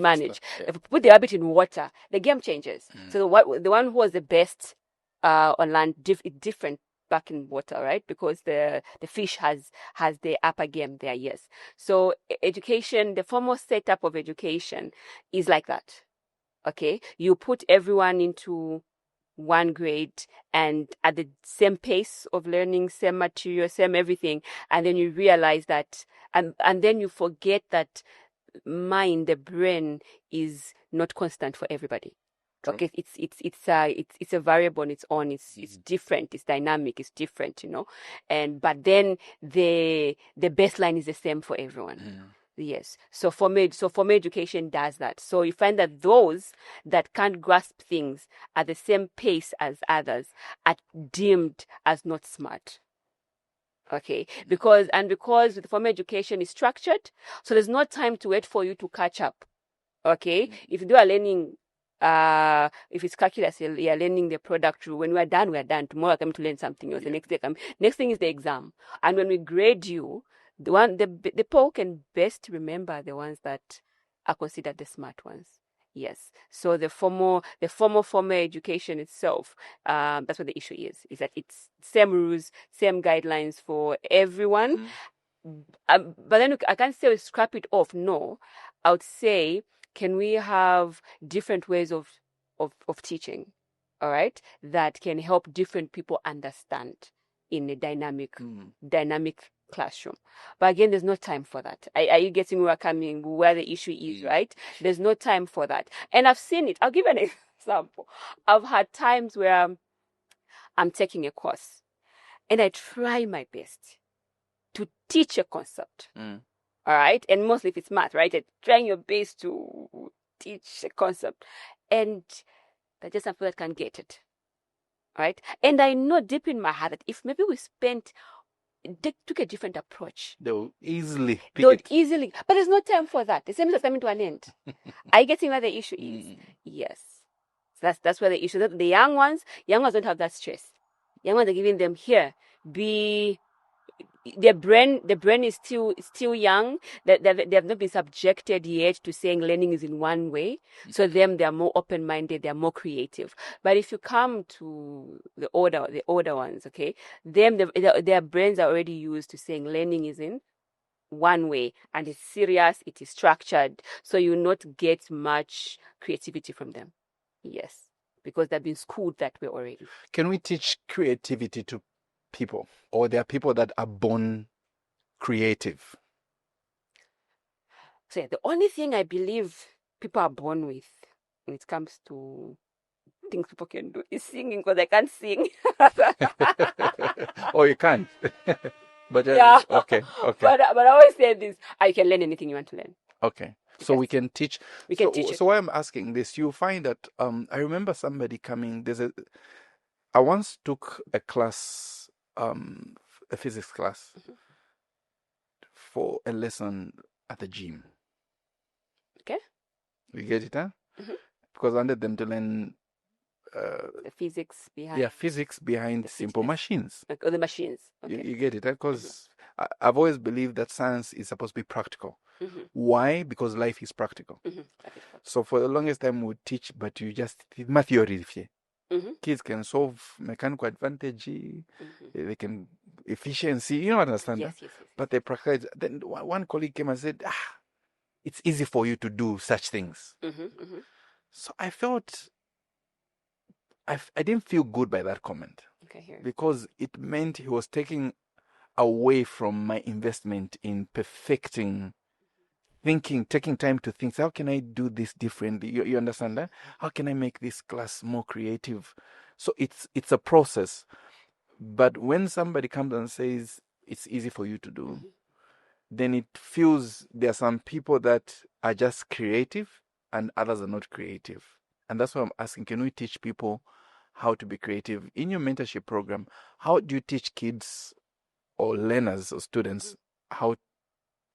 manage. Yeah. If you put the rabbit in water, the game changes. So the one who was the best on land is different back in water, right? Because the fish has the upper game there. Yes. So education, the formal setup of education is like that. Okay, you put everyone into one grade and at the same pace of learning, same material, same everything, and then you realize that, and then you forget that the brain is not constant for everybody. True. Okay, it's a variable on its own. It's different. It's dynamic. It's different, but then the baseline is the same for everyone. Yes. So formal education does that. So you find that those that can't grasp things at the same pace as others are deemed as not smart. Okay. Because the formal education is structured, so there's no time to wait for you to catch up. Okay. If you are learning, if it's calculus, you're learning the product rule. When we're done, we're done. Tomorrow, I'm coming to learn something else. The next day, next thing is the exam. And when we grade you, the people can best remember the ones that are considered the smart ones. Yes. So the formal education itself, that's what the issue is that it's same rules, same guidelines for everyone. But then I can't say we scrap it off. No, I would say, can we have different ways of teaching? All right, that can help different people understand in a dynamic classroom. But again, there's no time for that. Are you getting where the issue is, right? There's no time for that. And I've seen it. I'll give an example. I've had times where I'm taking a course and I try my best to teach a concept. All right. And mostly if it's math, right? You're trying your best to teach a concept. And there's just some people that can't get it. Right? And I know deep in my heart that if maybe they took a different approach, they would easily but there's no time for that. The same is coming to an end. Are you getting where the issue is? Yes. So that's where the issue is. The young ones don't have that stress. Young ones are giving them their brain is still young. They have not been subjected yet to saying learning is in one way. So they are more open-minded, they are more creative. But if you come to the older ones, okay, their brains are already used to saying learning is in one way, and it's serious, it is structured, so you will not get much creativity from them. Yes, because they've been schooled that way already. Can we teach creativity to people, or there are people that are born creative? So the only thing I believe people are born with when it comes to things people can do is singing, because I can't sing. Oh, you can't. But Yeah. okay. But I always say this: you can learn anything you want to learn. Okay. So we Yes. can teach. We can teach it. So why I'm asking this, you find that I remember somebody coming. I once took a class, a physics class, for a lesson at the gym. Okay. You get it, huh? Mhm. Because I wanted them to learn The physics behind. physics behind the simple fitness. machines. Like, the machines. You, Okay. you get it, because I've always believed that science is supposed to be practical. Mhm. Why? Because life is practical. Mhm. So for the longest time, we would teach, but you just my theory. Mhm. Kids can solve mechanical advantage, Mhm. they can efficiency. You know, understand that? Yes. But they practice. Then one colleague came and said, it's easy for you to do such things. Mhm. So I felt I didn't feel good by that comment, Okay. Here. because it meant he was taking away from my investment in perfecting thinking, taking time to think, how can I do this differently? You understand that? How can I make this class more creative? So it's a process. But when somebody comes and says it's easy for you to do, then it feels there are some people that are just creative and others are not creative. And that's why I'm asking, can we teach people how to be creative? In your mentorship program, how do you teach kids or learners or students how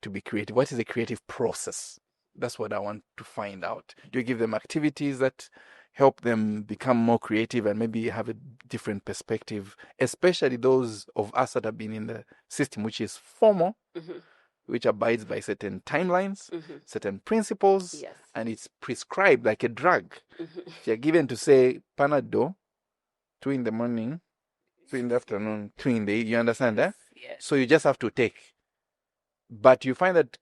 to be creative? What is the creative process? That's what I want to find out. Do you give them activities that help them become more creative and maybe have a different perspective, especially those of us that have been in the system, which is formal, which abides by certain timelines, certain principles, Yes. and it's prescribed like a drug. If you're given to say Panadol, 2 in the morning, 2 in the afternoon, 2 in the evening, you understand that? Yes. So you just have to take. But you find that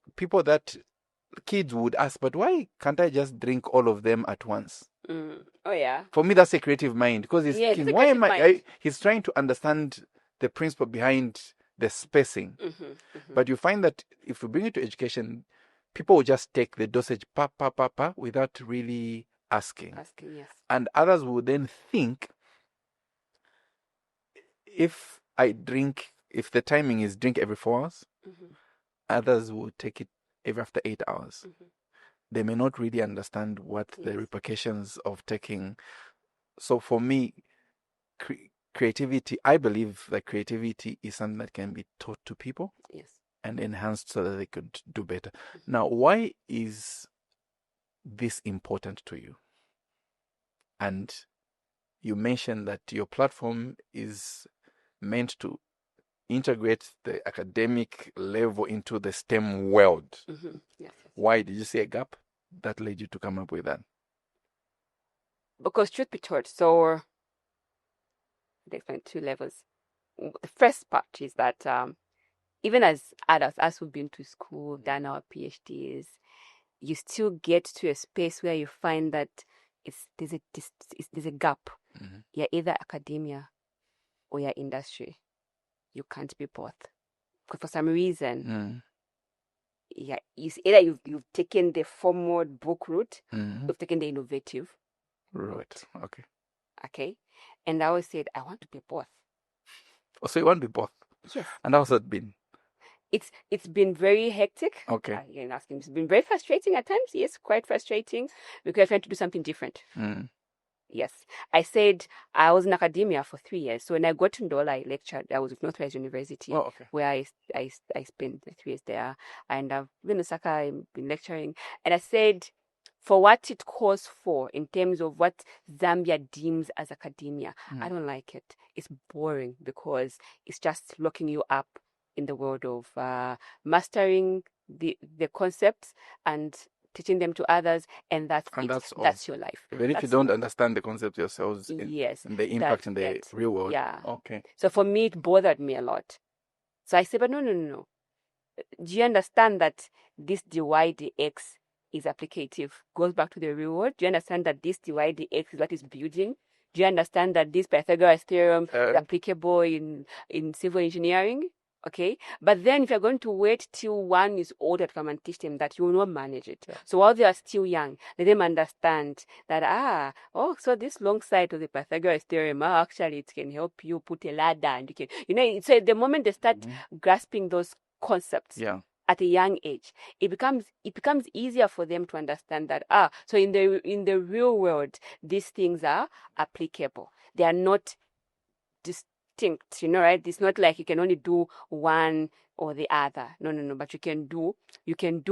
kids would ask, but why can't I just drink all of them at once? Oh yeah. For me, that's a creative mind, because he's Yes, thinking, it's a why am creative I? mind. He's trying to understand the principle behind the spacing. But you find that if you bring it to education, people will just take the dosage without really asking. Yes. And others will then think, if the timing is drink every 4 hours, others will take it every after 8 hours. They may not really understand what the repercussions of taking. So for me, creativity, I believe that creativity is something that can be taught to people. Yes. And enhanced so that they could do better. Now, why is this important to you? And you mentioned that your platform is meant to integrate the academic level into the STEM world. Yes. Why did you see a gap that led you to come up with that? Because truth be told, so they explain 2 levels. The first part is that even as adults, us who've been to school, done our PhDs, you still get to a space where you find that there's a gap. You're either academia or you're industry. You can't be both. Because for some reason, either you've taken the formal book route, you've taken the innovative route. Okay. And I always said, I want to be both. Oh, so you want to be both? Yes. And how's that been? It's been very hectic. Okay. You're asking, it's been very frustrating at times. Yes, quite frustrating, because I'm trying to do something different. Yes. I said I was in academia for 3 years. So when I got to Ndola, I lectured. I was with Northwest University, where I spent 3 years there. And I've been in Osaka, I've been lecturing. And I said, for what it calls for in terms of what Zambia deems as academia, I don't like it. It's boring, because it's just locking you up in the world of mastering the concepts and teaching them to others, and that's your life. Even if you don't understand the concept yourselves, yes, and the impact in the real world. Yeah. Okay. So for me, it bothered me a lot. So I said, but no. Do you understand that this dy dx is applicative, goes back to the real world? Do you understand that this dy dx is what is building? Do you understand that this Pythagoras theorem is applicable in civil engineering? Okay, but then if you're going to wait till one is older to come and teach them that, you will not manage it. So while they are still young, let them understand that so this long side of the Pythagoras theorem, actually it can help you put a ladder, and you can, so the moment they start grasping those concepts at a young age, it becomes easier for them to understand that so in the real world these things are applicable. They are not distinct, right? It's not like you can only do one or the other. No. But you can do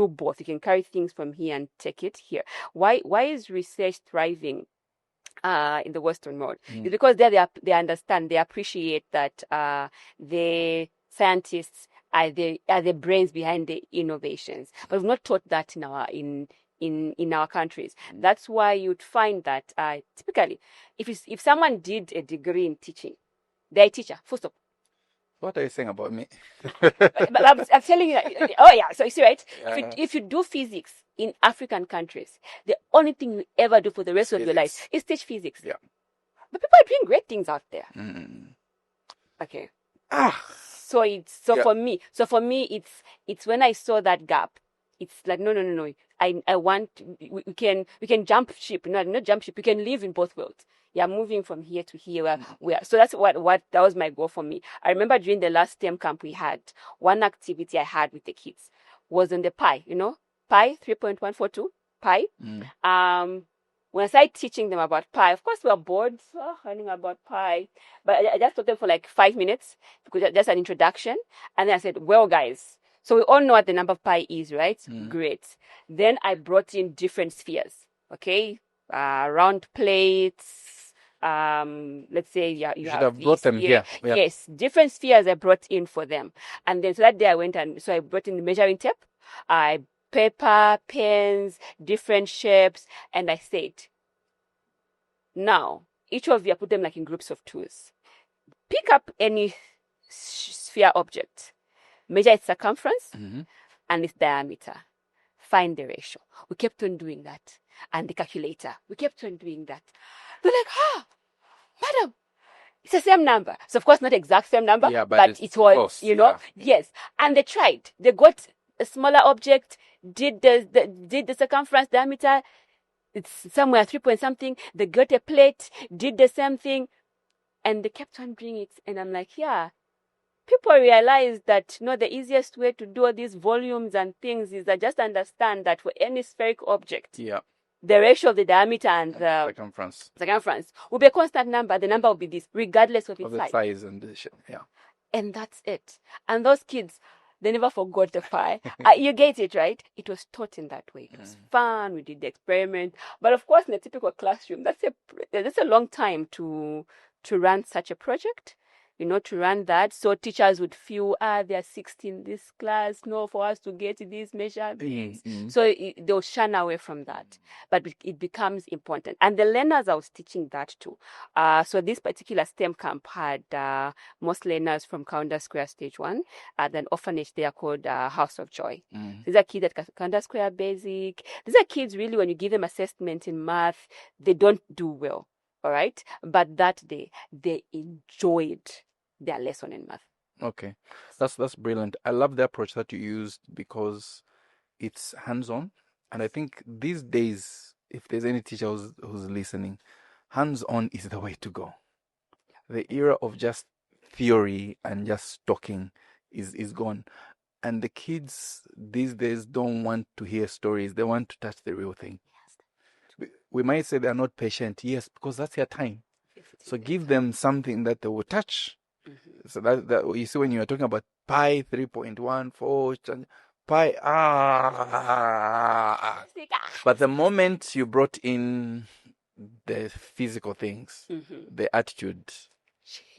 both. You can carry things from here and take it here. Why is research thriving in the Western world? It's because they understand, they appreciate that the scientists are the brains behind the innovations. But we've not taught that in our countries. That's why you'd find that typically, if someone did a degree in teaching, they're a teacher, full stop. What are you saying about me? but I'm telling you, so you see, right? If you do physics in African countries, the only thing you ever do for the rest of your life is teach physics. Yeah. But people are doing great things out there. Okay. For me, it's when I saw that gap, it's like, no. I want, we can jump ship, not jump ship. We can live in both worlds. Yeah, moving from here to here. So that's what that was my goal for me. I remember during the last STEM camp we had, one activity I had with the kids was on the pi, pi 3.142 pi. When I started teaching them about pi, of course we were bored learning about pi, but I just taught them for like 5 minutes because that's an introduction, and then I said, well, guys, so we all know what the number of pi is, right? Great. Then I brought in different spheres, okay? Round plates. Let's say you have brought them here. Yeah. Yes, different spheres I brought in for them. And then so that day I went I brought in the measuring tape, paper, pens, different shapes, and I said, now each of you, put them like in groups of twos. Pick up any sphere object, measure its circumference and its diameter. Find the ratio. We kept on doing that. And the calculator. We kept on doing that. They're like, madam, it's the same number. So of course not exact same number, but it was, close, yes. And they tried. They got a smaller object, did the circumference, diameter, it's somewhere 3 point something. They got a plate, did the same thing, and they kept on doing it. And I'm like, people realize that the easiest way to do all these volumes and things is that just understand that for any spherical object, the ratio of the diameter and the circumference will be a constant number. The number will be this, regardless of its size and the shape. And that's it. And those kids, they never forgot the pi. You get it, right? It was taught in that way. It was fun. We did the experiment. But of course, in a typical classroom, that's a long time to run such a project. To run that. So teachers would feel, there are 16 in this class. No, for us to get these measurements. So they'll shun away from that. But it becomes important. And the learners I was teaching that to. So this particular STEM camp had most learners from Kaunda Square Stage 1. Then orphanage they are called House of Joy. These are kids at Kaunda Square Basic. These are kids really, when you give them assessment in math, they don't do well. All right. But that day, they enjoyed their lesson in math. Okay. That's brilliant. I love the approach that you used because it's hands-on. And I think these days, if there's any teacher who's listening, hands-on is the way to go. The era of just theory and just talking is gone. And the kids these days don't want to hear stories. They want to touch the real thing. We might say they're not patient. Yes, because that's their time. So give them something that they will touch. So that you see when you are talking about pi 3.14 pi but the moment you brought in the physical things, the attitude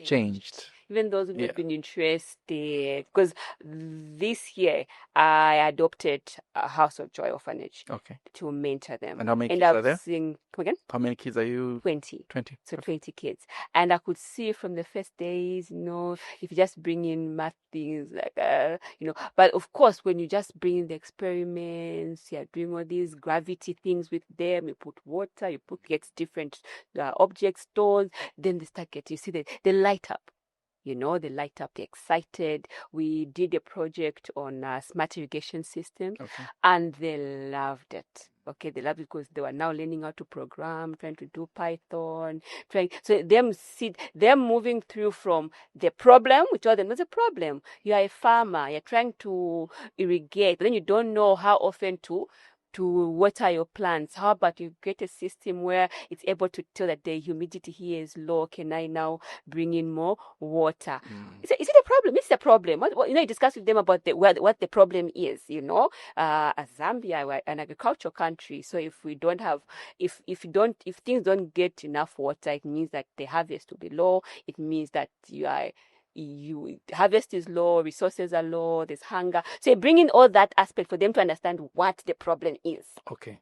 changed. Even those who have been interested, because this year I adopted a House of Joy orphanage to mentor them. And how many kids are there? Come again? How many kids are you? 20. So 20 kids. And I could see from the first days, if you just bring in math things, like, but of course, when you just bring in the experiments, you're doing all these gravity things with them, you put water, get different objects, stones, then they start getting, you see, they light up. You know, they light up, they're excited. We did a project on smart irrigation systems, and they loved it. Okay, they loved it because they were now learning how to program, trying to do Python, so them moving through from the problem. We told them there's a problem. You are a farmer, you're trying to irrigate, but then you don't know how often to water your plants. How about you create a system where it's able to tell that the humidity here is low? Can I now bring in more water? Is it a problem? It's a problem. What, you discuss with them about what the problem is. As Zambia, we're an agricultural country, so if we don't have, if things don't get enough water, it means that the harvest will be low. It means that harvest is low, resources are low, there's hunger. So you bring in all that aspect for them to understand what the problem is. Okay.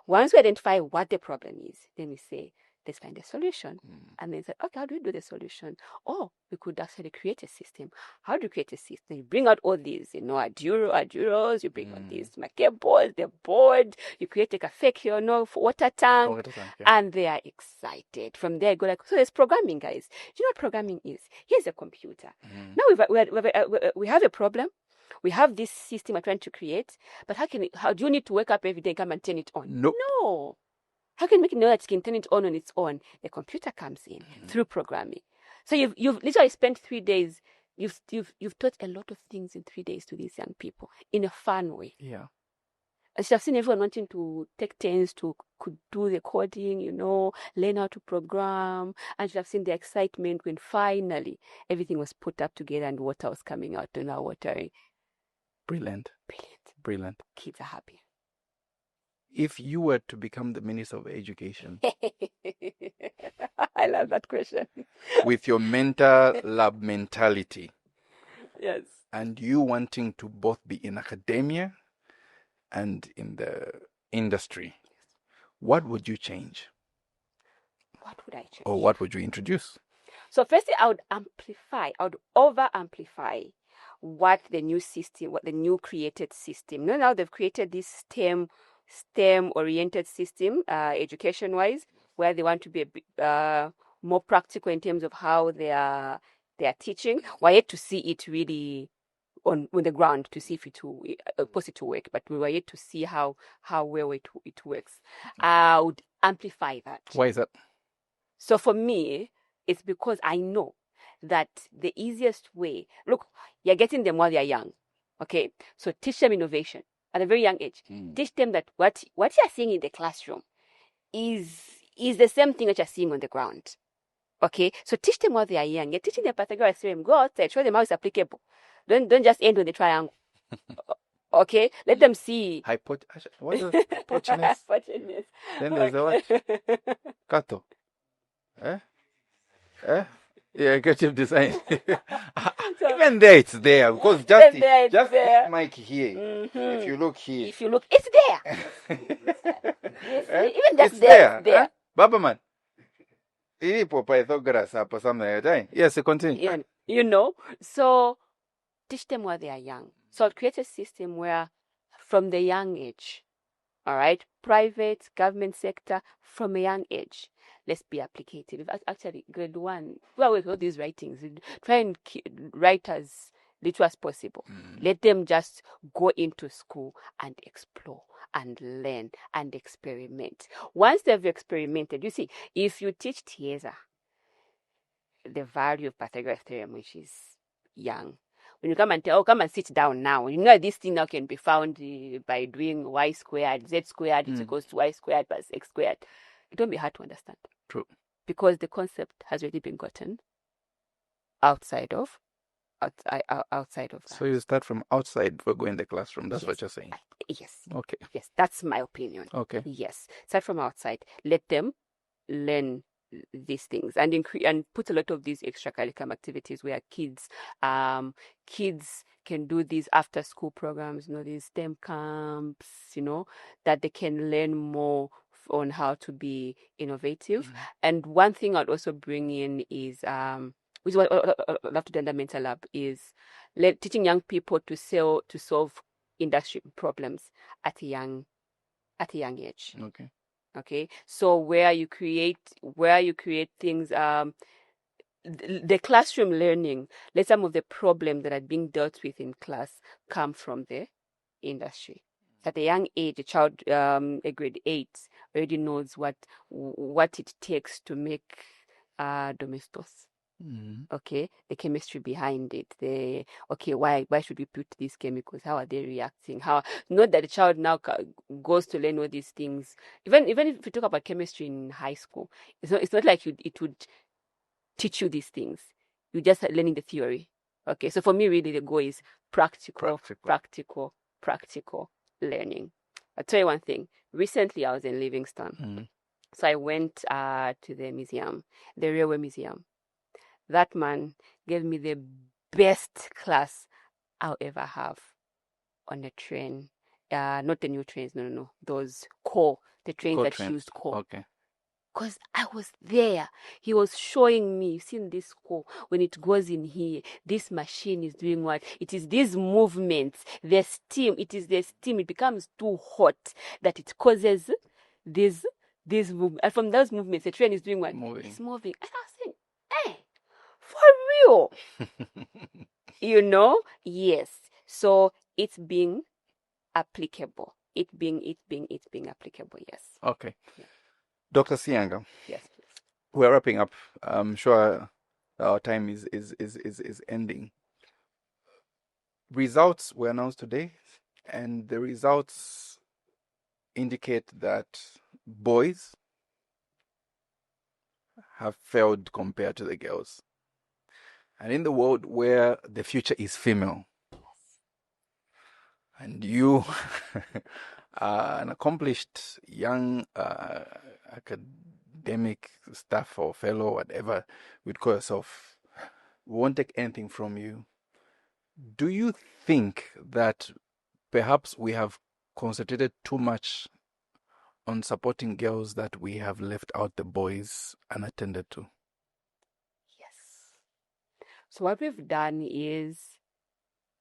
Once we identify what the problem is, then we say, let's find a solution. And then say, okay, how do we do the solution? Oh, we could actually create a system. How do you create a system? You bring out all these, Arduros, you bring out these cables, the board, you create a fake, water tank, and they are excited. From there, go like, so there's programming, guys. Do you know what programming is? Here's a computer. Now we have a problem. We have this system we're trying to create, but how do you need to wake up every day and come and turn it on? Nope. No. How can we know that you can turn it on its own? The computer comes in through programming. So you've literally spent 3 days. You've taught a lot of things in 3 days to these young people in a fun way. Yeah. I should have seen everyone wanting to take turns to do the coding, learn how to program. And should have seen the excitement when finally everything was put up together and water was coming out and now watering. Brilliant. Kids are happy. If you were to become the Minister of Education, I love that question. With your MentorLab mentality, yes, and you wanting to both be in academia and in the industry, what would you change? What would I change? Or what would you introduce? So firstly, I would over-amplify what the new created system. Now they've created this STEM-oriented system, education-wise, where they want to be a bit more practical in terms of how they are teaching. We're yet to see it really on the ground to see if it will put it to work, but we were yet to see how well it works. I would amplify that. Why is that? So for me, it's because I know that the easiest way, look, you're getting them while they're young, okay? So teach them innovation at a very young age. Teach them that what you're seeing in the classroom is the same thing that you're seeing on the ground, okay? So teach them while they are young. You're teaching them Pythagoras theorem. Go outside, show them how it's applicable. Don't just end on the triangle. Okay, let them see. What is hypotenuse? Then there's the what? Kato. Yeah, creative design. Even there, it's there because just this mic here. If you look here, it's there. Even just it's there. Baba man. Pythagoras or something. Yes, continue. So teach them while they are young. So I'll create a system where, from the young age, all right, private, government sector, from a young age, let's be applicative. Actually, grade 1, with all these writings, try and write as little as possible. Let them just go into school and explore and learn and experiment. Once they've experimented, you see, if you teach Tiesa the value of Pythagoras theorem, which is young, when you come and come and sit down now, this thing now can be found by doing y squared, z squared is equals to y squared plus x squared. It won't be hard to understand. True. Because the concept has already been gotten outside of that. So you start from outside before going in the classroom. That's what you're saying. Yes. Okay. Yes, that's my opinion. Okay. Yes. Start from outside. Let them learn these things and put a lot of these extracurricular activities where kids can do these after school programs, these STEM camps, that they can learn more on how to be innovative. And one thing I'd also bring in is which is what I'd love to do under MentorLab, is teaching young people to solve industry problems at a young age. Okay. Okay, so where you create things, the classroom learning, let some of the problems that are being dealt with in class come from the industry. At a young age, a child, a grade 8, already knows what it takes to make domestos. Okay, the chemistry behind it. Why should we put these chemicals? How are they reacting? Not that the child now goes to learn all these things. Even if we talk about chemistry in high school, it's not like it would teach you these things. You just learning the theory. Okay, so for me, really, the goal is practical learning. I'll tell you one thing. Recently, I was in Livingston. So I went to the museum, the Railway Museum. That man gave me the best class I'll ever have on a train. Not the new trains, no. Those the trains that used coal. Okay. Because I was there. He was showing me, you've seen this core, when it goes in here, this machine is doing what? It is these movements, the steam, it becomes too hot that it causes these movements. And from those movements, the train is doing what? It's moving. And I was saying, for real? Yes. So it's being applicable. It's being applicable, yes. Okay. Yeah. Dr. Sianga. Yes, please. We're wrapping up. I'm sure our time is ending. Results were announced today, and the results indicate that boys have failed compared to the girls. And in the world where the future is female, and you are an accomplished young academic staff or fellow, whatever you'd call yourself, we won't take anything from you. Do you think that perhaps we have concentrated too much on supporting girls that we have left out the boys unattended to? Yes. So what we've done is,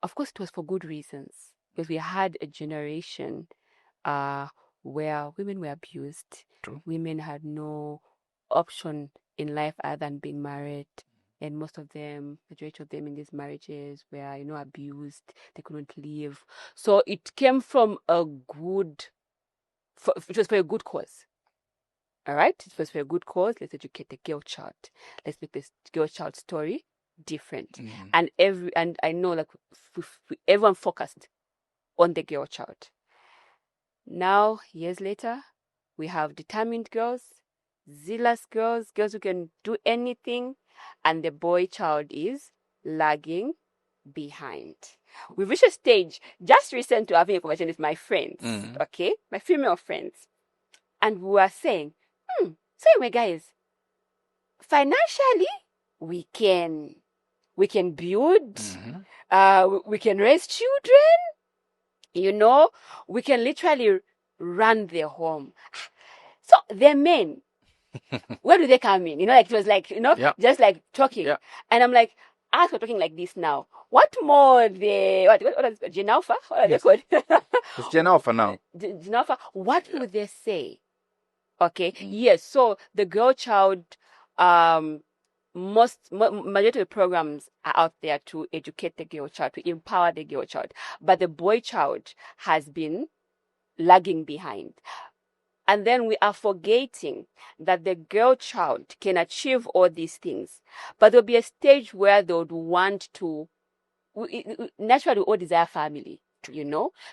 of course, it was for good reasons, because we had a generation where women were abused. True. Women had no option in life other than being married. And most of them, majority of them in these marriages were, abused. They couldn't leave. So it came from it was for a good cause. All right? It was for a good cause. Let's educate the girl child. Let's make this girl child story different. And I know, like, everyone focused on the girl child. Now, years later, we have determined girls, zealous girls who can do anything, and the boy child is lagging behind. We've reached a stage just recent to having a conversation with my friends, okay, my female friends, and we were saying, so anyway, guys, financially we can build, we can raise children, we can literally run the home. So the men, where do they come in? It was like, just like talking. Yeah. And I'm like, as we're talking like this now, what more what is it, Gen Alpha? What are they called? It's Gen Alpha now. Gen Alpha. What would they say? Okay. Yes. So the girl child, majority of the programs are out there to educate the girl child, to empower the girl child. But the boy child has been lagging behind. And then we are forgetting that the girl child can achieve all these things. But there'll be a stage where they would want to, naturally, we all desire family,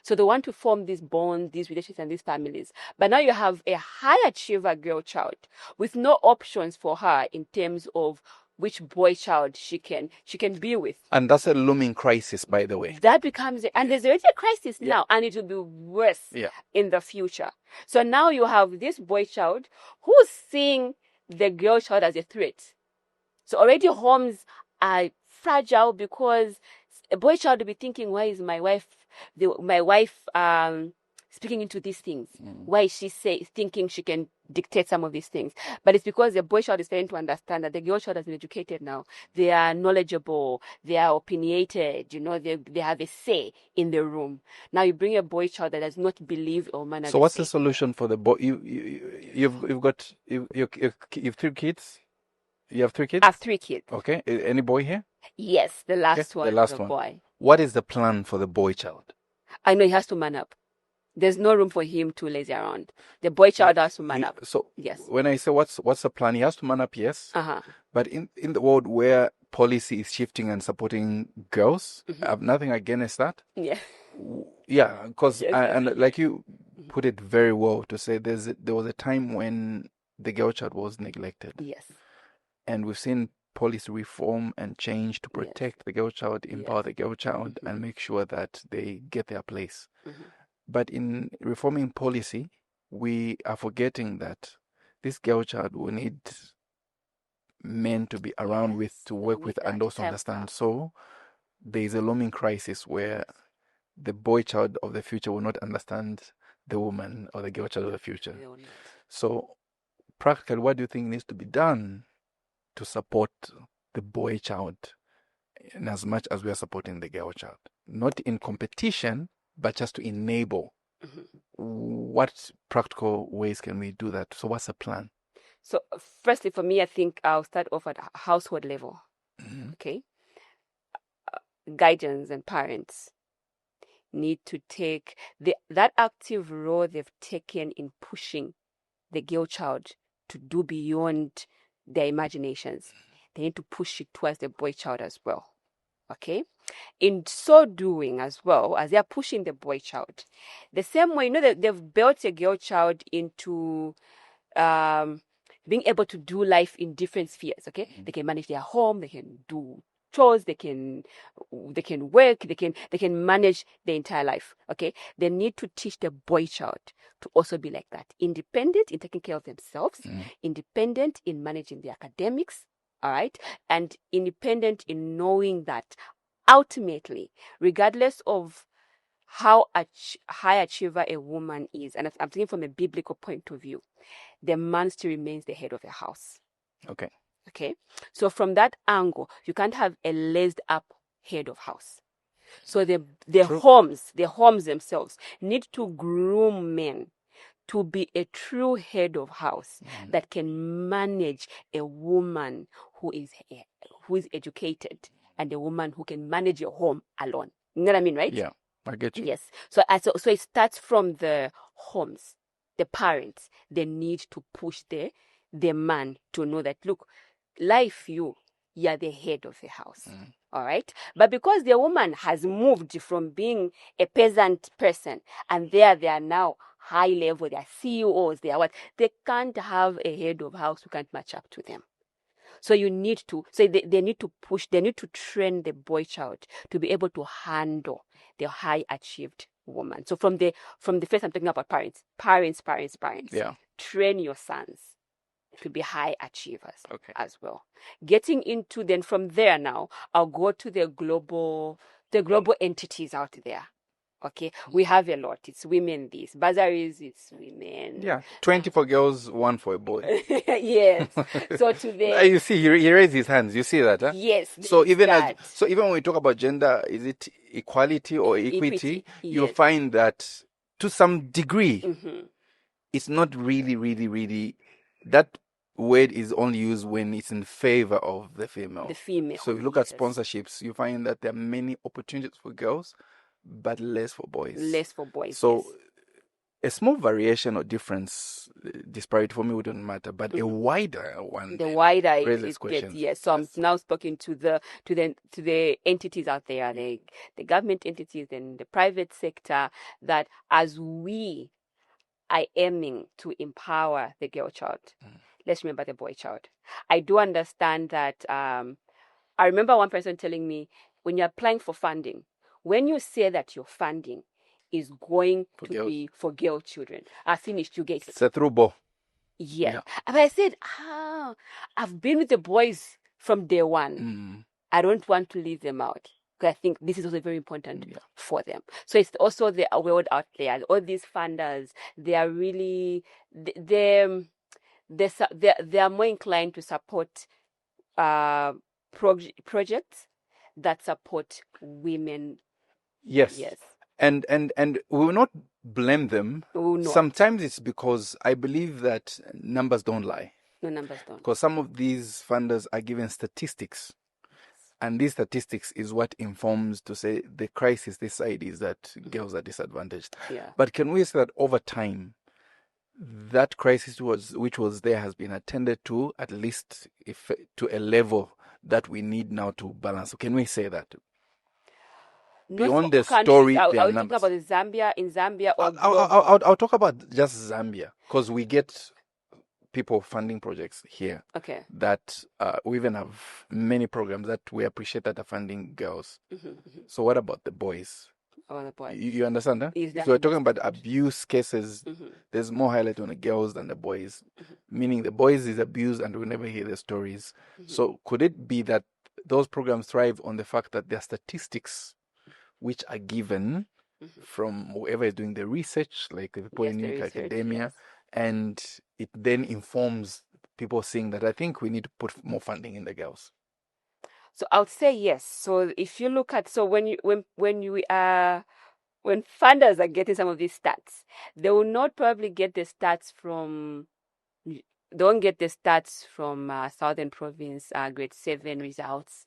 So they want to form these bonds, these relationships, and these families. But now you have a high achiever girl child with no options for her in terms of which boy child she can be with. And that's a looming crisis, by the way. That becomes and there's already a crisis now, and it will be worse in the future. So now you have this boy child who's seeing the girl child as a threat. So already homes are fragile because a boy child will be thinking, why is my wife speaking into these things? Why is she thinking she can dictate some of these things? But it's because the boy child is starting to understand that the girl child has been educated now. They are knowledgeable. They are opinionated. They have a say in the room. Now you bring a boy child that does not believe or man. So what's the solution for the boy? You've 3 kids. You have 3 kids? I have 3 kids. Okay. Any boy here? Yes, the last Okay, one the last is a one. boy. What is the plan for the boy child? I know he has to man up. There's no room for him to lazy around. The boy child has to man up. So Yes. when I say what's the plan, he has to man up, yes. Uh-huh. But in the world where policy is shifting and supporting girls, I have nothing against that. Yeah. Yeah, because Yes, and like you put it very well to say there was a time when the girl child was neglected, Yes. and we've seen policy reform and change to Yes. protect the girl child, empower Yes. the girl child, and make sure that they get their place. Mhm. But in reforming policy, we are forgetting that this girl child will need men to be around with, to work with, and that also help understand. her. So there is a looming crisis where the boy child of the future will not understand the woman or the girl child of the future. They will not. So practically, what do you think needs to be done to support the boy child in as much as we are supporting the girl child? Not in competition, but just to enable. What practical ways can we do that? So what's the plan? So firstly, for me, I think I'll start off at a household level. Okay. Guardians and parents need to take that active role they've taken in pushing the girl child to do beyond their imaginations. They need to push it towards the boy child as well. Okay. In so doing as well, as they are pushing the boy child, the same way, that they've built a girl child into being able to do life in different spheres. Okay. They can manage their home, they can do chores, they can work, they can manage the entire life. Okay. They need to teach the boy child to also be like that, independent in taking care of themselves, independent in managing their academics, all right, and independent in knowing that ultimately, regardless of how high achiever a woman is, and I'm thinking from a biblical point of view, the man still remains the head of a house. Okay. Okay. So from that angle, you can't have a laced up head of house. So the homes themselves need to groom men to be a true head of house that can manage a woman who is educated and a woman who can manage your home alone. You know what I mean, right? Yeah, I get you. Yes. So it starts from the homes, the parents. They need to push the man to know that, look, you're the head of the house. All right. But because the woman has moved from being a peasant person and they are now high level, they are CEOs, they can't have a head of house who can't match up to them. So they need to push, they need to train the boy child to be able to handle the high achieved woman. So from the first, I'm talking about parents. Yeah. Train your sons to be high achievers as well. Getting into, then from there now, I'll go to the global entities out there. Okay, we have a lot. It's women. These bursaries. It's women. Yeah, 20 for girls, 1 for a boy. Yes. So today, you see, he raised his hands. You see that, huh? Yes. So even when we talk about gender, is it equality or equity? You find that to some degree, it's not really that word is only used when it's in favor of the female. So if you look at sponsorships, you find that there are many opportunities for girls, but less for boys. So a small variation or difference, disparity for me wouldn't matter, but a wider one. The wider raises questions. Yes. So I'm now speaking to the entities out there, the government entities and the private sector, that as we are aiming to empower the girl child, let's remember the boy child. I do understand that. I remember one person telling me, when you're applying for funding, when you say that your funding is going be for girl children, I finished, you get it's a through ball. Yeah. And I said, I've been with the boys from day one. I don't want to leave them out, because I think this is also very important for them. So it's also the world out there. All these funders, they are really, they are more inclined to support projects that support women. Yes. And we will not blame them. Sometimes it's because I believe that numbers don't lie. No, numbers don't. Because some of these funders are given statistics. And these statistics is what informs to say the crisis this side is that girls are disadvantaged. Yeah. But can we say that over time, that crisis which was there has been attended to, at least if to a level that we need now to balance? So can we say that? Not Beyond for the countries. story, Are there are we talking numbers. about in Zambia or I'll talk about just Zambia, because we get people funding projects here Okay. that we even have many programs that we appreciate that are funding girls. Mm-hmm. So what about the boys? Oh, the boys. You understand, huh? Is that So we're talking about abuse cases. Mm-hmm. There's more highlight on the girls than the boys, meaning the boys is abused and we never hear the stories. So could it be that those programs thrive on the fact that there are statistics which are given from whoever is doing the research, like the people in academia, and it then informs people seeing that I think we need to put more funding in the girls? So I would say yes. So if you look at when funders are getting some of these stats, they will not probably get the stats from. Don't get the stats from Southern Province grade 7 results.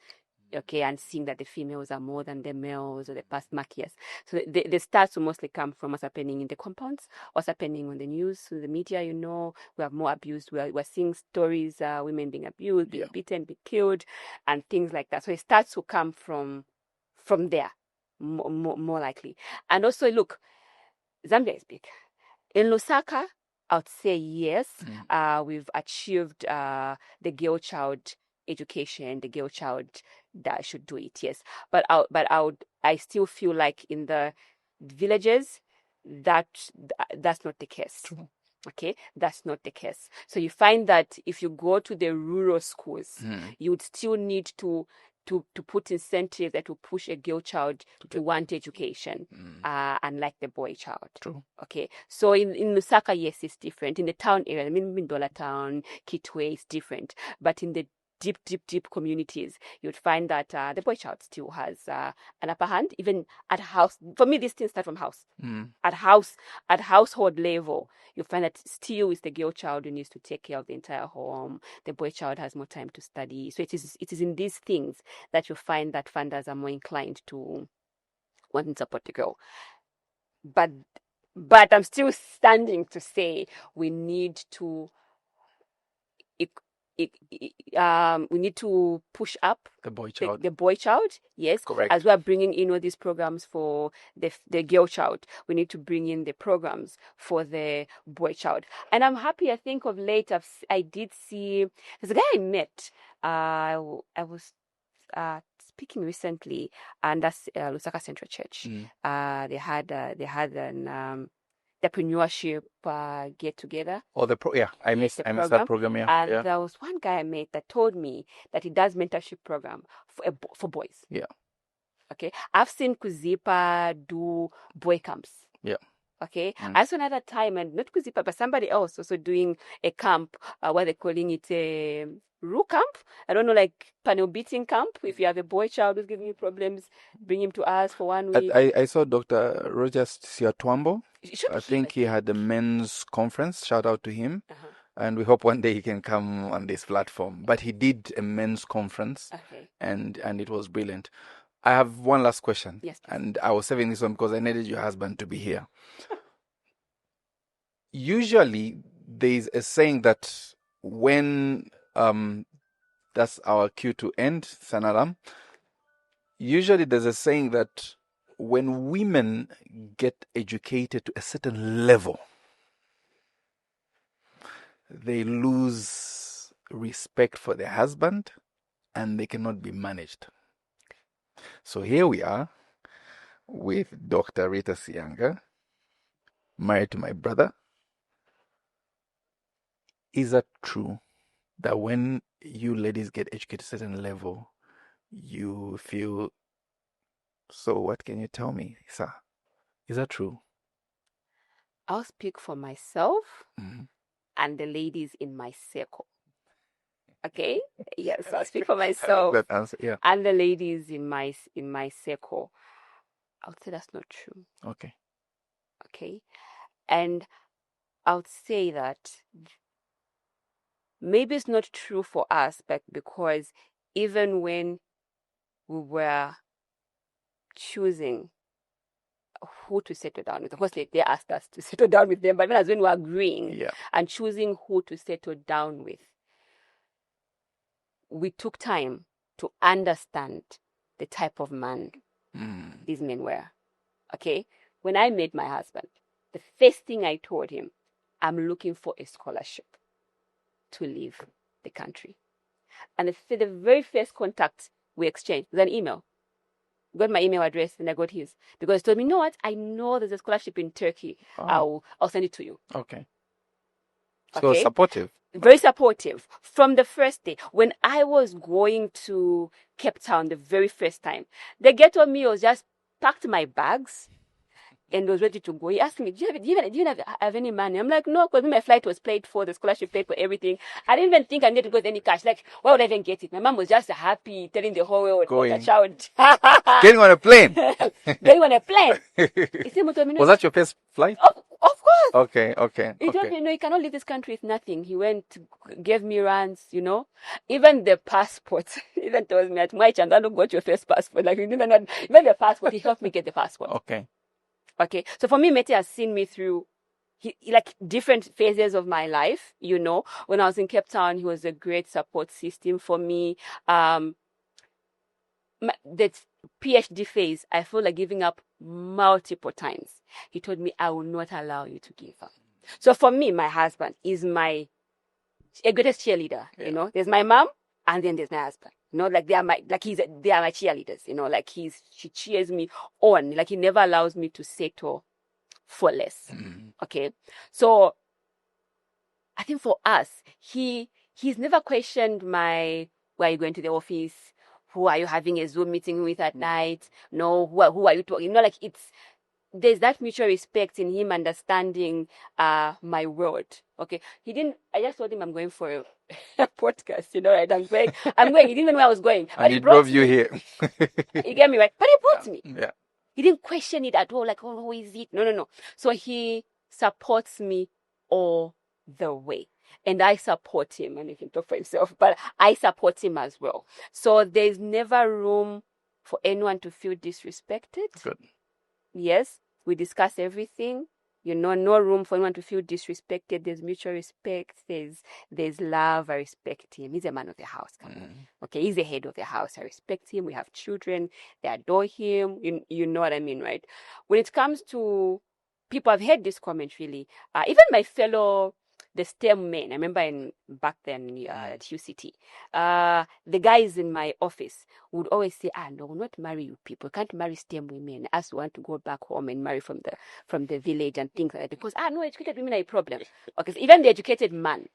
Okay, and seeing that the females are more than the males or the past mark years. So the stats will mostly come from what's happening in the compounds, what's happening on the news, so the media. We have more abused. We're seeing stories, women being abused, being beaten, being killed, and things like that. So the stats will come from there, more likely. And also, look, Zambia is big. In Lusaka, I would say yes. We've achieved the girl child education, the girl child that should do it, yes. But I still feel like in the villages that's not the case. True. Okay, that's not the case. So you find that if you go to the rural schools, you would still need to put incentives that will push a girl child to want education, unlike the boy child. True. Okay, so in Lusaka, yes, it's different. In the town area, I mean, Mindola Town, Kitwe, it's different. But in the deep communities, you'd find that the boy child still has an upper hand, even at house. For me, these things start from house. At household level, you find that still is the girl child who needs to take care of the entire home. The boy child has more time to study. So it is in these things that you find that funders are more inclined to want to support the girl. But I'm still standing to say we need to we need to push up The boy child. the boy child, yes. Correct. As we are bringing in all these programs for the girl child, we need to bring in the programs for the boy child. And I'm happy. I think of late, I did see there's a guy I met. I was speaking recently, and that's Lusaka Central Church. They had an entrepreneurship get together. Oh, I missed that program. And there was one guy I met that told me that he does mentorship program for boys. Yeah. Okay, I've seen Kuzipa do boy camps. Yeah. Okay, I saw another time, and not Kuzipa, but somebody else also doing a camp. What they're calling it a Roo camp. I don't know, like panel beating camp. If you have a boy child who's giving you problems, bring him to us for 1 week. I saw Dr. Roger Siatwambo. I think he had a men's conference. Shout out to him. And we hope one day he can come on this platform. But he did a men's conference, and it was brilliant. I have one last question. Yes, please. And I was saving this one because I needed your husband to be here. Usually, there's a saying that when that's our cue to end, Sanaram. Usually, there's a saying that when women get educated to a certain level, they lose respect for their husband and they cannot be managed. So here we are with Dr. Rita Sianga, married to my brother. Is that true that when you ladies get educated at a certain level, you feel, so what can you tell me, sir? Is that true? I'll speak for myself and the ladies in my circle. Okay? Yes, I'll speak for myself. That answer, yeah. And the ladies in my circle. I would say that's not true. Okay. Okay? And I would say that maybe it's not true for us, but because even when we were choosing who to settle down with, of course they asked us to settle down with them, but even as when we were agreeing and choosing who to settle down with, we took time to understand the type of man these men were. Okay? When I met my husband, the first thing I told him, I'm looking for a scholarship to leave the country. And the very first contact we exchanged was an email. Got my email address and I got his. Because he told me, you know what? I know there's a scholarship in Turkey. I'll send it to you. Okay. So supportive. Very supportive from the first day. When I was going to Cape Town the very first time, the ghetto me was just packed my bags and was ready to go. He asked me, do you have any money? I'm like, no, because my flight was paid for, the scholarship paid for, everything. I didn't even think I needed to go with any cash. Like, why would I even get it? My mom was just happy, telling the whole world about the child. Getting on a plane. Getting on a plane. Was that your first flight? Of course. Okay. He told me, you cannot leave this country with nothing. He went, gave me runs, Even the passport, even told me at my chance, I don't got your first passport. Like, even the passport, he helped me get the passport. Okay. So for me, Mete has seen me through like different phases of my life, When I was in Cape Town, he was a great support system for me. The PhD phase, I feel like giving up multiple times. He told me, I will not allow you to give up. So for me, my husband is my greatest cheerleader, There's my mom and then there's my husband. Like they are my cheerleaders, like she cheers me on, like he never allows me to settle for less. Okay. So I think for us, he's never questioned why are you going to the office? Who are you having a Zoom meeting with at night? No, who are you talking? Like there's that mutual respect in him understanding my word. Okay. I just told him I'm going for a podcast, right? I'm going. He didn't know where I was going. And he drove you here. You get me, right? But he brought me. Yeah. He didn't question it at all, like, oh, who is it? No. So he supports me all the way. And I support him, and he can talk for himself, but I support him as well. So there's never room for anyone to feel disrespected. Good. Yes, we discuss everything. No room for anyone to feel disrespected. There's mutual respect. There's love. I respect him. He's a man of the house. Okay, he's the head of the house. I respect him. We have children. They adore him. You know what I mean, right? When it comes to people, I've heard this comment really. Even my fellow, the STEM men, I remember back then at UCT, the guys in my office would always say, no, we'll not marry you people. You can't marry STEM women. Us want to go back home and marry from the village and things like that. Because, no, educated women are a problem. Okay, so even the educated man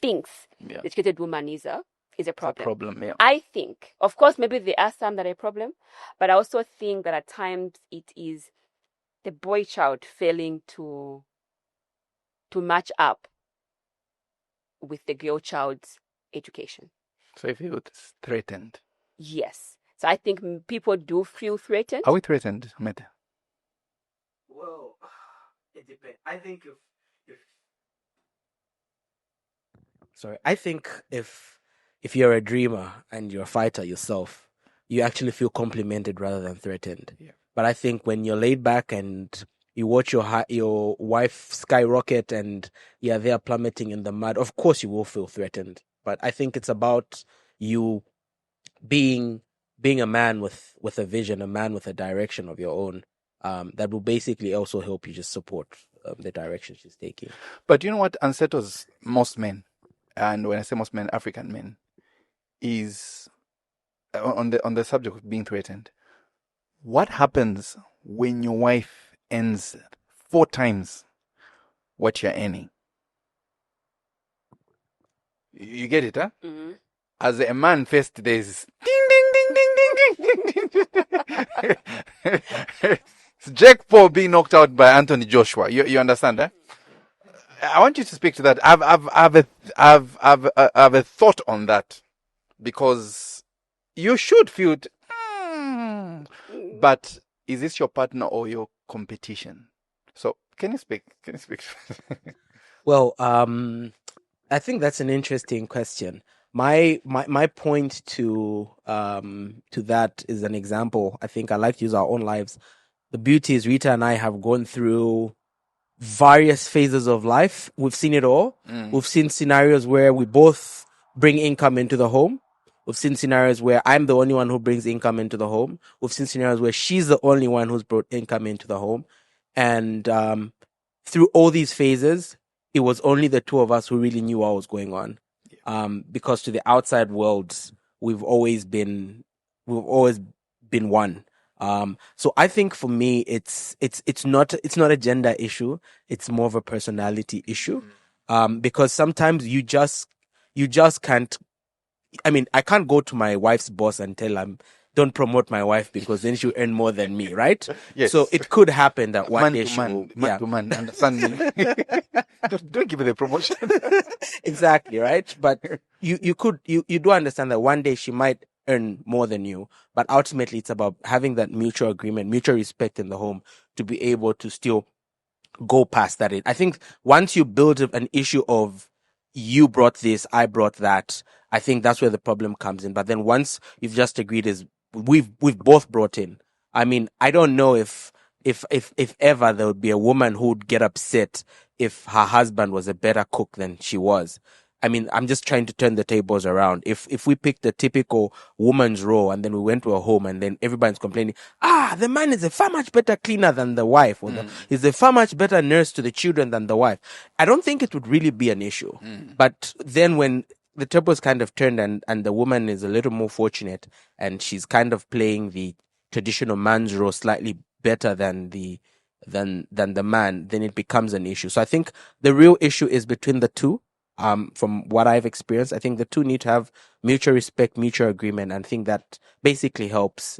thinks the educated woman is a problem. It's a problem, yeah. I think, of course, maybe there are some that are a problem, but I also think that at times it is the boy child failing to match up with the girl child's education. So if you're threatened. Yes. So I think people do feel threatened. Are we threatened, Mete? Well, it depends. I think if you're a dreamer and you're a fighter yourself, you actually feel complimented rather than threatened. Yeah. But I think when you're laid back and you watch your wife skyrocket and they're plummeting in the mud, of course you will feel threatened. But I think it's about you being a man with a vision, a man with a direction of your own, that will basically also help you just support the direction she's taking. But you know what unsettles most men, and when I say most men, African men, is on the subject of being threatened. What happens when your wife earns 4 times what you're earning? You get it, huh? Mm-hmm. As a man, first there's ding ding ding ding ding ding ding. It's Jake Paul being knocked out by Anthony Joshua. You understand, eh? I want you to speak to that. I've a thought on that, because you should feel it. But is this your partner or your competition? So can you speak? Well, I think that's an interesting question. My point to that is an example. I think I like to use our own lives. The beauty is Rita and I have gone through various phases of life. We've seen it all. We've seen scenarios where we both bring income into the home. We've seen scenarios where I'm the only one who brings income into the home. We've seen scenarios where she's the only one who's brought income into the home. And through all these phases, it was only the two of us who really knew what was going on. Because to the outside world, we've always been one. So I think for me, it's not a gender issue. It's more of a personality issue. Because sometimes you just can't. I mean, I can't go to my wife's boss and tell him, don't promote my wife because then she'll earn more than me, right? Yes. So it could happen that one Man day to she man, will, man to man, understand me. don't give her the promotion. Exactly, right? But you do understand that one day she might earn more than you, but ultimately it's about having that mutual agreement, mutual respect in the home to be able to still go past that. I think once you build an issue of you brought this, I brought that, I think that's where the problem comes in. But then once you've just agreed is we've both brought in. I mean, I don't know if ever there would be a woman who would get upset if her husband was a better cook than she was. I mean, I'm just trying to turn the tables around. If we picked the typical woman's role and then we went to a home and then everybody's complaining, the man is a far much better cleaner than the wife, or is a far much better nurse to the children than the wife. I don't think it would really be an issue. But then when the tables kind of turned and the woman is a little more fortunate and she's kind of playing the traditional man's role slightly better than the man, then it becomes an issue. So I think the real issue is between the two. From what I've experienced, I think the two need to have mutual respect, mutual agreement, and I think that basically helps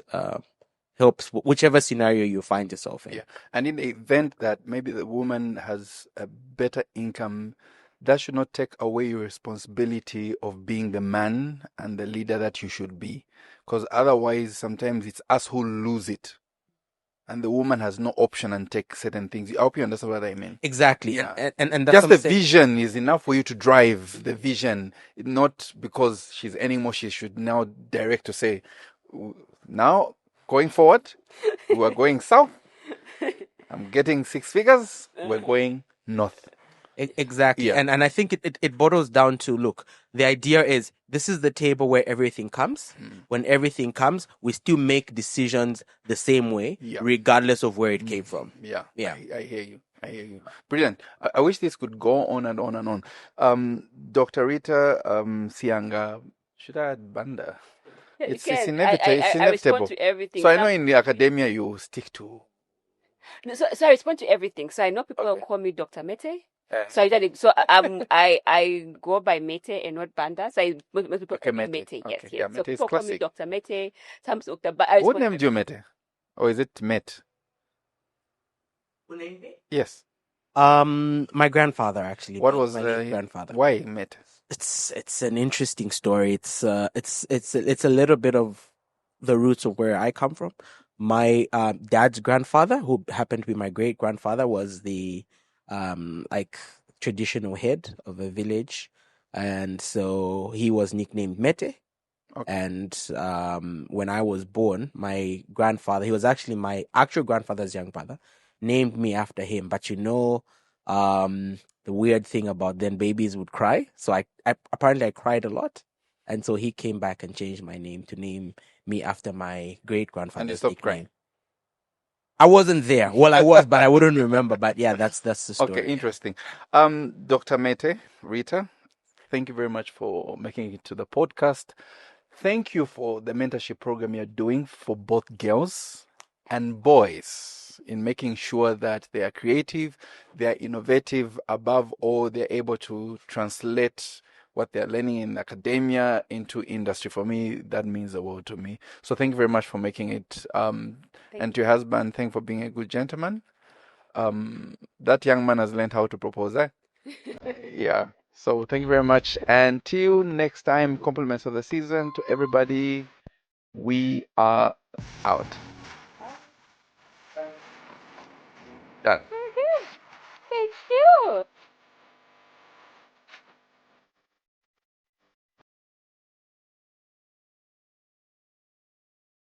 whichever scenario you find yourself in. Yeah. And in the event that maybe the woman has a better income, that should not take away your responsibility of being the man and the leader that you should be. Because otherwise, sometimes it's us who lose it. And the woman has no option and take certain things. I hope you understand what I mean. Exactly. Yeah. And that's Just what the I'm saying. vision is enough for you to drive the vision. Not because she's earning more, she should now direct to say, now going forward, we're going south. I'm getting 6 figures. We're going north. Exactly. Yeah. And I think it boils down to, look, the idea is this is the table where everything comes. When everything comes, we still make decisions the same way, Yeah. regardless of where it came from. Yeah. Yeah. I hear you. I hear you. Brilliant. I wish this could go on and on and on. Dr. Rita Sianga, should I add Banda? Yeah, It's you can. inevitable. It's I respond inevitable. to everything. So I know in the academia you stick to. No, so I respond to everything. So I know people Okay. call me Dr. Mete. I go by Mete and not Banda. So most people Okay, call me Mete. Mete. Okay. Yes, yes. Yeah, So Mete is people call me classic. Dr. Mete. Some Dr. But I Who respond to named you Mete? Or is it Met? Yes. My grandfather actually. What was my late grandfather. why Met? It's an interesting story. It's a little bit of the roots of where I come from. My dad's grandfather, who happened to be my great grandfather, was the like traditional head of a village, and so he was nicknamed Mete. Okay. And when I was born, my grandfather, he was actually my actual grandfather's young brother, named me after him. But the weird thing about then babies would cry. So I apparently I cried a lot. And so he came back and changed my name to name me after my great grandfather's stopped nickname. crying? I wasn't there. Well, I was, but I wouldn't remember. But yeah, that's the story. Okay, interesting. Dr. Mete, Rita, thank you very much for making it to the podcast. Thank you for the mentorship program you're doing for both girls and boys in making sure that they are creative, they are innovative, above all, they're able to translate what they're learning in academia into industry. For me, that means the world to me. So thank you very much for making it. And to your husband, thank you for being a good gentleman. That young man has learned how to propose, eh? Yeah. So thank you very much. Until next time, compliments of the season to everybody. We are out. Done.